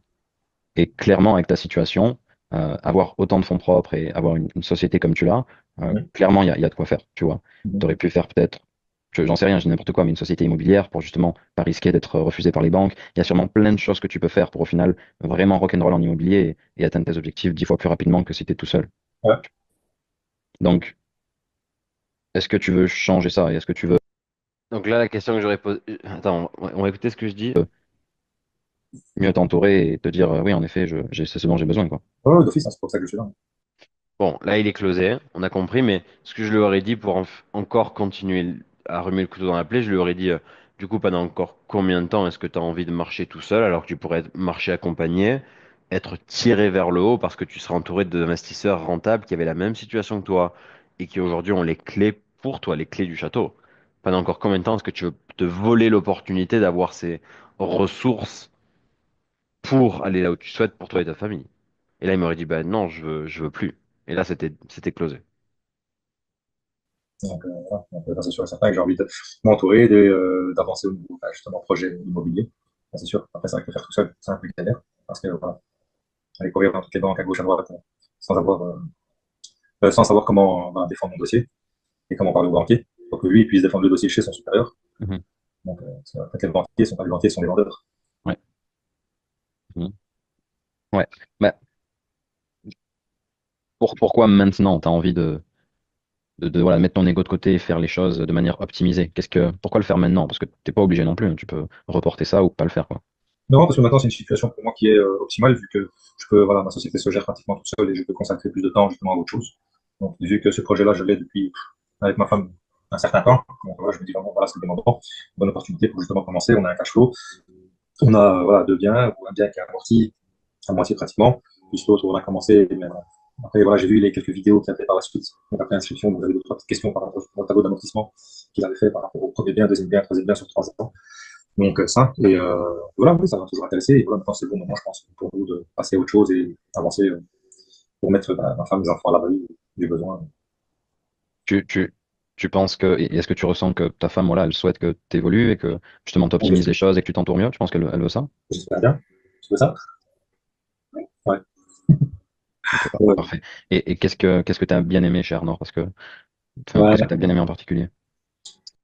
Et clairement, avec ta situation, avoir autant de fonds propres et avoir une société comme tu l'as, ouais. clairement, il y a de quoi faire, tu vois. Tu aurais pu faire peut-être, j'en sais rien, je dis n'importe quoi, mais une société immobilière pour justement pas risquer d'être refusé par les banques. Il y a sûrement plein de choses que tu peux faire pour au final vraiment rock'n'roll en immobilier et atteindre tes objectifs 10 fois plus rapidement que si tu es tout seul. Ouais. Donc, est-ce que tu veux changer ça et est-ce que tu veux Donc là, la question que j'aurais posée. Attends, on va écouter ce que je dis. mieux t'entourer et te dire, oui, en effet, c'est ce dont j'ai besoin, quoi. Ouais, ouais, d'office, hein, c'est pour ça que je suis là. Bon, là, il est closé, on a compris, mais ce que je lui aurais dit pour encore continuer à remuer le couteau dans la plaie, je lui aurais dit, du coup, pendant encore combien de temps est-ce que tu as envie de marcher tout seul alors que tu pourrais marcher accompagné, être tiré vers le haut parce que tu seras entouré d'investisseurs rentables qui avaient la même situation que toi et qui aujourd'hui ont les clés pour toi, les clés du château. Pendant encore combien de temps est-ce que tu veux te voler l'opportunité d'avoir ces ressources pour aller là où tu souhaites pour toi et ta famille? Et là, il m'aurait dit, bah non, je veux plus. Et là, c'était closé. Donc, voilà. Donc, c'est sûr et certain que j'ai envie de m'entourer, d'avancer au niveau, bah, justement, projet immobilier. Ça, c'est sûr. Après, c'est vrai que le faire tout seul, c'est un peu galère. Parce que, voilà, aller courir dans toutes les banques à gauche, à droite, sans avoir, sans savoir comment, bah, défendre mon dossier et comment parler au banquier pour que lui il puisse défendre le dossier chez son supérieur. Mhm. Donc, parce que, en fait, les banquiers sont pas les banquiers, sont les vendeurs. Ouais. Mhm. Ouais. Bah, pourquoi maintenant tu as envie voilà, mettre ton ego de côté et faire les choses de manière optimisée? Pourquoi le faire maintenant? Parce que t'es pas obligé non plus, hein. Tu peux reporter ça ou pas le faire, quoi. Non, parce que maintenant, c'est une situation pour moi qui est optimale, vu que je peux, voilà, ma société se gère pratiquement tout seul et je peux consacrer plus de temps justement à autre chose. Donc, vu que ce projet-là, je l'ai depuis, avec ma femme, un certain temps, donc voilà, je me dis vraiment, voilà, c'est le bon moment, bonne opportunité pour justement commencer. On a un cash flow, on a, voilà, deux biens, ou un bien qui est amorti à moitié pratiquement, puis l'autre, on a commencé, mais bon. Après, voilà, j'ai vu les quelques vidéos qu'il a fait par la suite, donc après inscription, vous avez deux, trois petites questions par rapport au tableau d'amortissement qu'il avait fait par rapport au premier bien, deuxième bien, troisième bien sur 3 ans. Donc ça, et voilà, oui, ça m'a toujours intéressé. Et voilà, maintenant c'est le bon moment, je pense, pour nous de passer à autre chose et avancer pour mettre ma femme, mes enfants à l'abri du besoin. Tu, tu, tu penses que, et est-ce que tu ressens que ta femme, voilà, elle souhaite que tu évolues et que justement tu Donc, optimises les choses et que tu t'entoures mieux? Tu penses qu'elle veut ça? j'espère bien. Tu veux ça? Ouais. Ok, Ouais. parfait. Et qu'est-ce que tu as bien aimé chez Arnor? Enfin, qu'est-ce que Ouais. tu as bien aimé en particulier?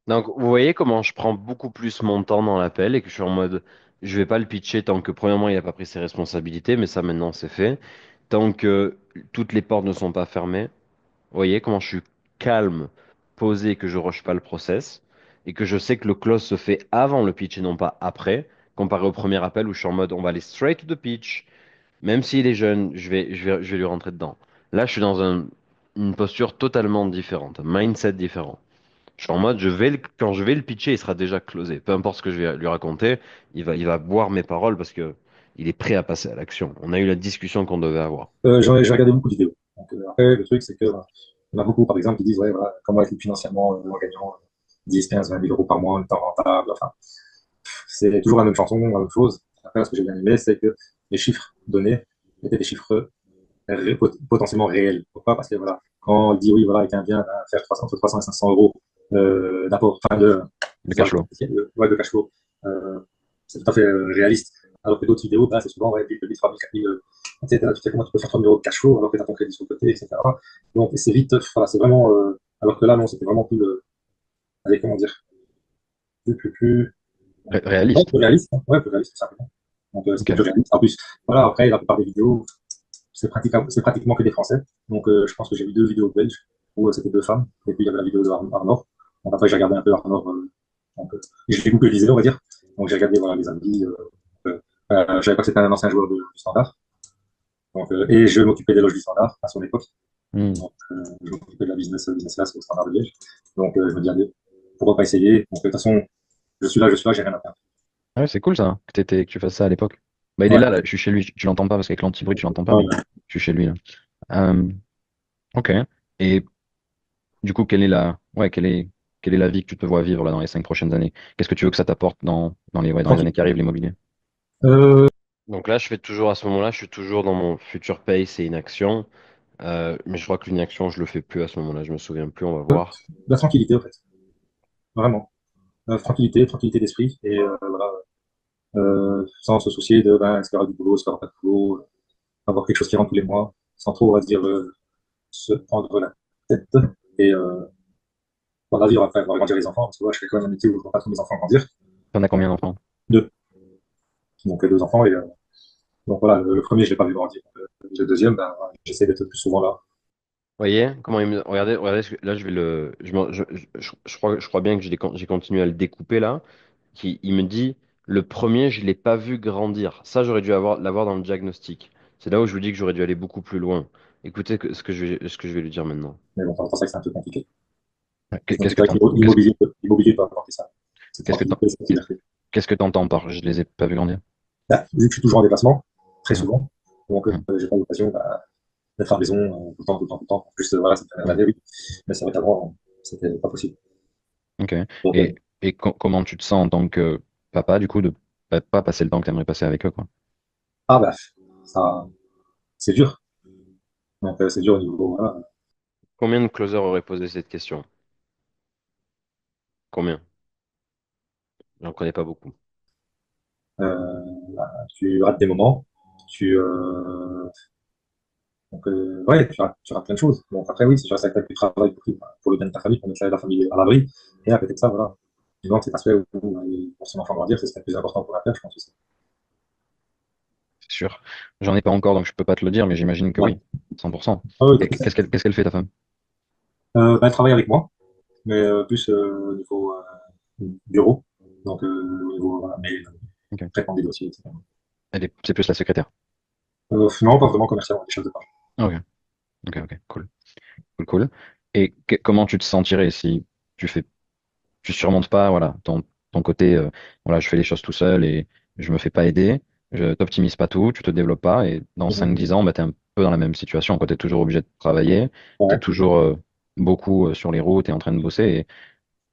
Donc, vous voyez comment je prends beaucoup plus mon temps dans l'appel et que je suis en mode, je vais pas le pitcher tant que, premièrement, il n'a pas pris ses responsabilités, mais ça, maintenant, c'est fait. Tant que toutes les portes ne sont pas fermées. Vous voyez comment je suis calme, posé, que je rush pas le process et que je sais que le close se fait avant le pitch et non pas après, comparé au premier appel où je suis en mode, on va aller straight to the pitch. Même s'il est jeune, je vais lui rentrer dedans. Là, je suis dans une posture totalement différente, un mindset différent. Je suis en mode, quand je vais le pitcher, il sera déjà closé. Peu importe ce que je vais lui raconter, il va boire mes paroles parce que il est prêt à passer à l'action. On a eu la discussion qu'on devait avoir. J'ai regardé beaucoup de vidéos. Donc, après, le truc, c'est que on a beaucoup, par exemple, qui disent, ouais, voilà, comment être libre financièrement en gagnant 10, 15, 20 000 euros par mois en étant rentable. Enfin, c'est toujours la même chanson, la même chose. Après, ce que j'ai bien aimé, c'est que les chiffres donnés étaient des chiffres potentiellement réel. Pourquoi? Parce que voilà, quand on dit oui, voilà, quelqu'un vient à faire 300, entre 300 et 500 euros d'apport, enfin Le cash flow. ouais, de cash flow, euh, c'est tout à fait réaliste. Alors que d'autres vidéos, là, c'est souvent ouais, 8 000, 3 000, 4 000, etc. Tu sais comment tu peux faire 3 000 euros de cash flow alors que tu as ton crédit sur le côté, etc. Donc c'est vite, voilà, c'est vraiment. Alors que là, non, c'était vraiment plus, allez, comment dire, plus, ouais, Réaliste. plus réaliste. Hein. Ouais, plus réaliste, tout simplement. Donc c'était Ok. plus réaliste. En plus, voilà, après, la plupart des vidéos, c'est pratiquement que des Français. Donc, je pense que j'ai vu deux vidéos belges où c'était deux femmes. Et puis, il y avait la vidéo de Arnor. Donc, après, j'ai regardé un peu Arnor Donc, je l'ai googliser, on va dire. Donc, j'ai regardé voilà, les avis. Je savais pas que c'était un ancien joueur du Standard. Donc, et je m'occupais des loges du Standard à son époque. Hmm. Donc, je m'occupais de la business class au Standard de Liège. Donc, je me dis, allez, pourquoi pas essayer? Donc, de toute façon, je suis là, j'ai rien à perdre. Ah ouais, c'est cool ça, que tu fasses ça à l'époque. Bah, il est Ouais. là, je suis chez lui, tu l'entends pas parce qu'avec l'anti-bruit, tu l'entends pas, mais Ouais. je suis chez lui là. Euh, ok. Et du coup, quelle est la vie que tu te vois vivre là dans les 5 prochaines années? Qu'est-ce que tu veux que ça t'apporte dans les années Tranquille. qui arrivent, l'immobilier? Euh, Donc là, je fais toujours à ce moment-là, je suis toujours dans mon future pace et inaction. Mais je crois que l'inaction, je le fais plus à ce moment-là. Je me souviens plus, on va voir. la tranquillité, en fait. Vraiment. Tranquillité, tranquillité d'esprit. Et voilà, sans se soucier de ben, est-ce qu'il y aura du boulot, est-ce qu'il n'y aura pas de boulot, avoir quelque chose qui rentre tous les mois, sans trop, on va se dire, se prendre la tête. Et voilà, vivre après, voir grandir les enfants, parce que moi, je fais quand même un métier où je vois pas tous mes enfants grandir. T'en as combien d'enfants? Deux. Donc, deux enfants. Et donc voilà, le premier, je l'ai pas vu grandir. Le deuxième, ben, voilà, j'essaie d'être le plus souvent là. Voyez comment il me... Regardez, regardez, là, je vais le... je crois bien que j'ai continué à le découper là. Il me dit, le premier, je l'ai pas vu grandir. Ça, j'aurais dû l'avoir dans le diagnostic. C'est là où je vous dis que j'aurais dû aller beaucoup plus loin. Écoutez ce que je vais lui dire maintenant. Mais bon, c'est pour ça que c'est un peu compliqué. Donc, Qu'est-ce c'est que vrai que t'en- qu'est-ce que l'immobilier peut apporter ça. Cette qu'est-ce que t'en- tranquillité, cette liberté. qu'est-ce que t'entends par je les ai pas vus grandir? Là, vu que je suis toujours en déplacement, très Mhm, souvent, donc mhm, j'ai pas l'occasion bah, d'être à la maison tout le temps, tout le temps, tout le temps. En plus, voilà, cette dernière mhm. année, oui. Mais c'est vrai qu'avant, c'était pas possible. Ok. Donc, Et comment tu te sens en tant que papa, du coup, de pas passer le temps que t'aimerais passer avec eux, quoi? ah bah, ça, c'est dur. Donc, c'est dur au niveau, voilà. Combien de closers auraient posé cette question? Combien? J'en connais pas beaucoup. Bah, tu rates des moments, tu, donc, ouais, tu rates plein de choses. Donc, après, oui, si tu restes avec du travail pour le bien de ta famille, pour mettre la famille à l'abri, et à côté de ça, voilà. Du moment que cet aspect où, pour son enfant grandir, c'est ce qui est le plus important pour la faire, je pense aussi. C'est sûr. J'en ai pas encore, donc je peux pas te le dire, mais j'imagine que Ouais. oui. 100%. Ah oui, Et qu'est-ce qu'elle fait, ta femme? bah, elle travaille avec moi, mais plus au niveau bureau, donc au niveau voilà, mail, Ok. traitement des dossiers, etc. C'est plus la secrétaire. Non, pas vraiment commercial, on est chef de page. Ok, ok, ok, cool. Cool, cool. Et comment tu te sentirais si tu fais, tu surmontes pas, voilà, ton côté, voilà, je fais les choses tout seul et je me fais pas aider, je t'optimise pas tout, tu te développes pas, et dans 5 10 ans, bah, tu es un peu dans la même situation, quoi. Tu es toujours obligé de travailler, tu es Ouais. toujours beaucoup sur les routes et en train de bosser. Et,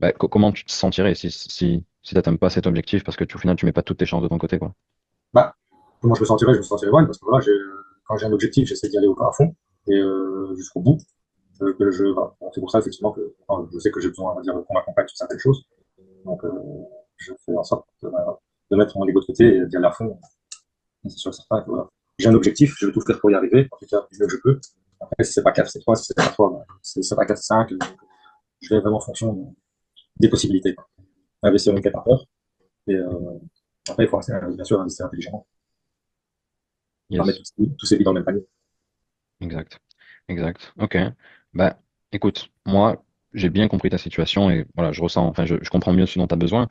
bah, comment tu te sentirais si t'atteins pas cet objectif parce que au final, tu mets pas toutes tes chances de ton côté, quoi. Bah, comment je me sentirais mal, parce que voilà, quand j'ai un objectif, j'essaie d'y aller à fond, et jusqu'au bout. Voilà. Bon, c'est pour ça, effectivement, que enfin, je sais que j'ai besoin, on va dire, qu'on m'accompagne sur certaines choses. Donc, je fais en sorte de mettre mon ego de côté et d'y aller à fond. C'est sûr, certain que voilà. J'ai un objectif, je vais tout faire pour y arriver, en tout cas, du mieux que je peux. Après, si c'est pas 4, c'est 3, si c'est pas 3, bah, si c'est pas 4, c'est 5, je vais vraiment en fonction des possibilités, quoi. Investir une Ok. tête à peur. Et après, il faut bien sûr investir intelligemment. Pas mettre Yes, tous ses billes dans le même panier. exact. Exact. Ok. Bah, écoute, moi, j'ai bien compris ta situation et voilà, je ressens, enfin, je comprends mieux ce dont tu as besoin.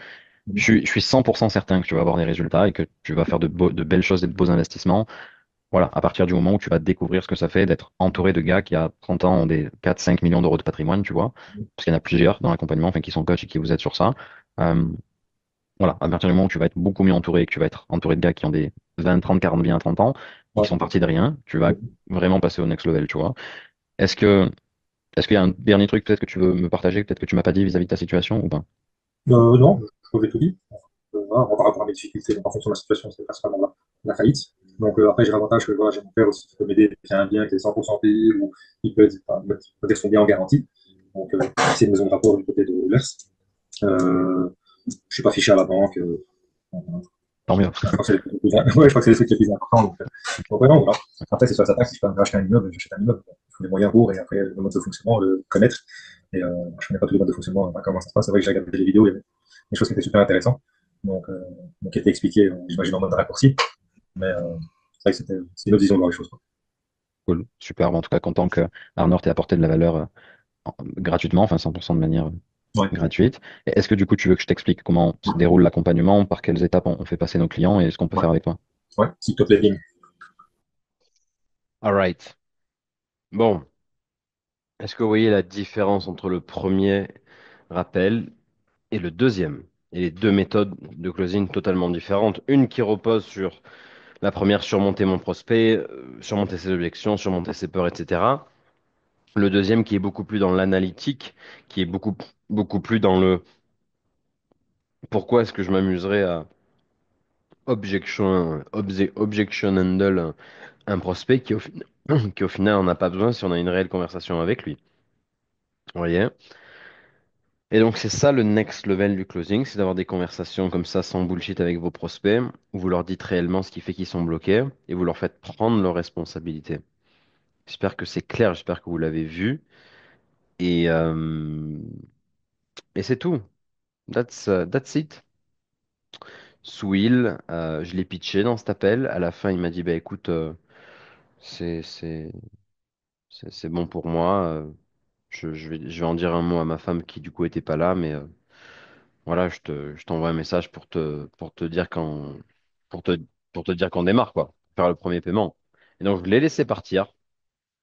Je suis 100% certain que tu vas avoir des résultats et que tu vas faire de belles choses et de beaux investissements. Voilà, à partir du moment où tu vas découvrir ce que ça fait d'être entouré de gars qui, à 30 ans, ont des 4 5 millions d'euros de patrimoine, tu vois. Parce qu'il y en a plusieurs dans l'accompagnement, enfin, qui sont coachs et qui vous aident sur ça. Euh, voilà, à partir du moment où tu vas être beaucoup mieux entouré et que tu vas être entouré de gars qui ont des 20 30 40 biens à 30 ans et qui Ouais. sont partis de rien, tu vas vraiment passer au next level, tu vois. Est-ce que, est-ce qu'il y a un dernier truc peut-être que tu veux me partager, peut-être que tu m'as pas dit vis-à-vis de ta situation ou pas? Non, je crois que j'ai tout dit. Voilà, par rapport à mes difficultés, donc en fonction de la situation, c'est principalement la faillite. Donc après, j'ai l'avantage que voilà, j'ai mon père aussi qui peut m'aider, qui a un bien qui est 100% payé, ou il peut enfin, mettre son bien en garantie. Donc c'est une maison de rapport du côté de l'ERS. Je suis pas fiché à la banque. Tant mieux. Je crois que c'est ouais, je crois que c'est les trucs les plus importants. Donc ouais, non, voilà. Après, c'est sur sa taxe, si je peux me racheter un immeuble, j'achète un immeuble. Il faut les moyens pour, et après, le mode de fonctionnement, le connaître. Et je connais pas tous les modes de fonctionnement, hein, comment ça se passe. C'est vrai que j'ai regardé les vidéos, il y avait des choses qui étaient super intéressantes. Donc qui étaient expliquées, j'imagine, en mode raccourci. Mais c'est vrai que c'est une autre vision de voir les choses, quoi. Cool, super. Bon, en tout cas, content que Arnor t'ait apporté de la valeur gratuitement, enfin 100% de manière. Ouais. gratuite. Et est-ce que du coup, tu veux que je t'explique comment se déroule l'accompagnement, par quelles étapes on fait passer nos clients et ce qu'on peut Ouais. faire avec toi? Ouais. S'il te plaît, bien. All right. Bon, est-ce que vous voyez la différence entre le premier rappel et le deuxième? Et les deux méthodes de closing totalement différentes. Une qui repose sur la première, surmonter mon prospect, surmonter ses objections, surmonter ses peurs, etc. Le deuxième qui est beaucoup plus dans l'analytique, qui est beaucoup plus dans le pourquoi est-ce que je m'amuserais à objection handle un prospect qui au final on n'a pas besoin si on a une réelle conversation avec lui. Vous voyez? Et donc c'est ça le next level du closing, c'est d'avoir des conversations comme ça sans bullshit avec vos prospects, où vous leur dites réellement ce qui fait qu'ils sont bloqués et vous leur faites prendre leurs responsabilités. J'espère que c'est clair, j'espère que vous l'avez vu. Et, euh, et c'est tout. That's it. Souil, je l'ai pitché dans cet appel. À la fin, il m'a dit, bah écoute, c'est c'est c'est bon pour moi. Je vais en dire un mot à ma femme qui du coup était pas là, mais voilà, je t'envoie un message pour te dire pour te, pour te dire qu'on démarre, quoi. Faire le premier paiement. Et donc, je l'ai laissé partir.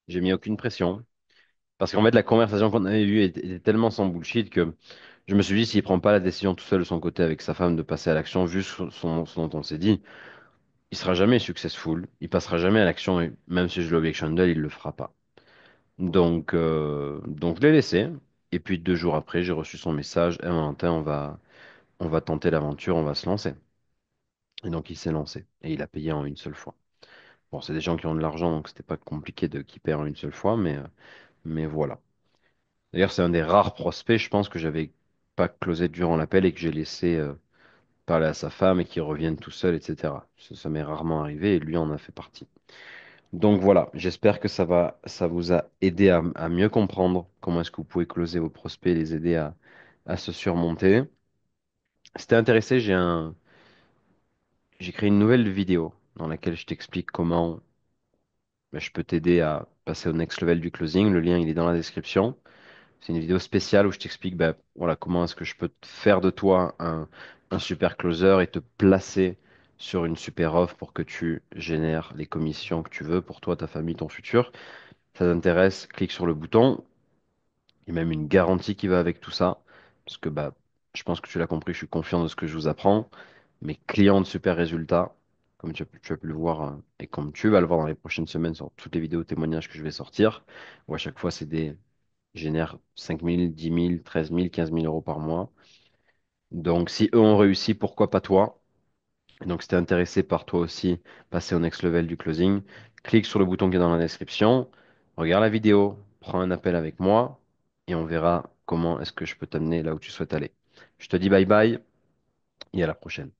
J'ai mis aucune pression. Parce qu'en fait, la conversation qu'on avait eue était tellement sans bullshit que je me suis dit, s'il prend pas la décision tout seul de son côté avec sa femme de passer à l'action, vu ce dont on s'est dit, il sera jamais successful. Il passera jamais à l'action. Et même si je l'objection d'elle, il le fera pas. Donc je l'ai laissé. Et puis 2 jours après, j'ai reçu son message. Et Valentin, on va tenter l'aventure, on va se lancer. Et donc il s'est lancé. Et il a payé en une seule fois. Bon, c'est des gens qui ont de l'argent, donc c'était pas compliqué de qu'ils paient en une seule fois, mais voilà. D'ailleurs, c'est un des rares prospects, je pense, que j'avais pas closé durant l'appel et que j'ai laissé parler à sa femme et qu'il revienne tout seul, etc. Ça m'est rarement arrivé et lui en a fait partie. Donc voilà, j'espère que ça vous a aidé à mieux comprendre comment est-ce que vous pouvez closer vos prospects et les aider à se surmonter. Si t'es intéressé, j'ai créé une nouvelle vidéo dans laquelle je t'explique comment je peux t'aider à passer au next level du closing. Le lien, il est dans la description. C'est une vidéo spéciale où je t'explique voilà, comment est-ce que je peux faire de toi un super closer et te placer sur une super offre pour que tu génères les commissions que tu veux pour toi, ta famille, ton futur. Ça t'intéresse, clique sur le bouton. Il y a même une garantie qui va avec tout ça. Parce que je pense que tu l'as compris, je suis confiant de ce que je vous apprends. Mes clients de super résultats, comme tu as pu le voir et comme tu vas le voir dans les prochaines semaines sur toutes les vidéos témoignages que je vais sortir, où à chaque fois c'est des génèrent 5 000, 10 000, 13 000, 15 000 euros par mois. Donc si eux ont réussi, pourquoi pas toi? Et donc si t'es intéressé par toi aussi passer au next level du closing, clique sur le bouton qui est dans la description, regarde la vidéo, prends un appel avec moi et on verra comment est-ce que je peux t'amener là où tu souhaites aller. Je te dis bye bye et à la prochaine.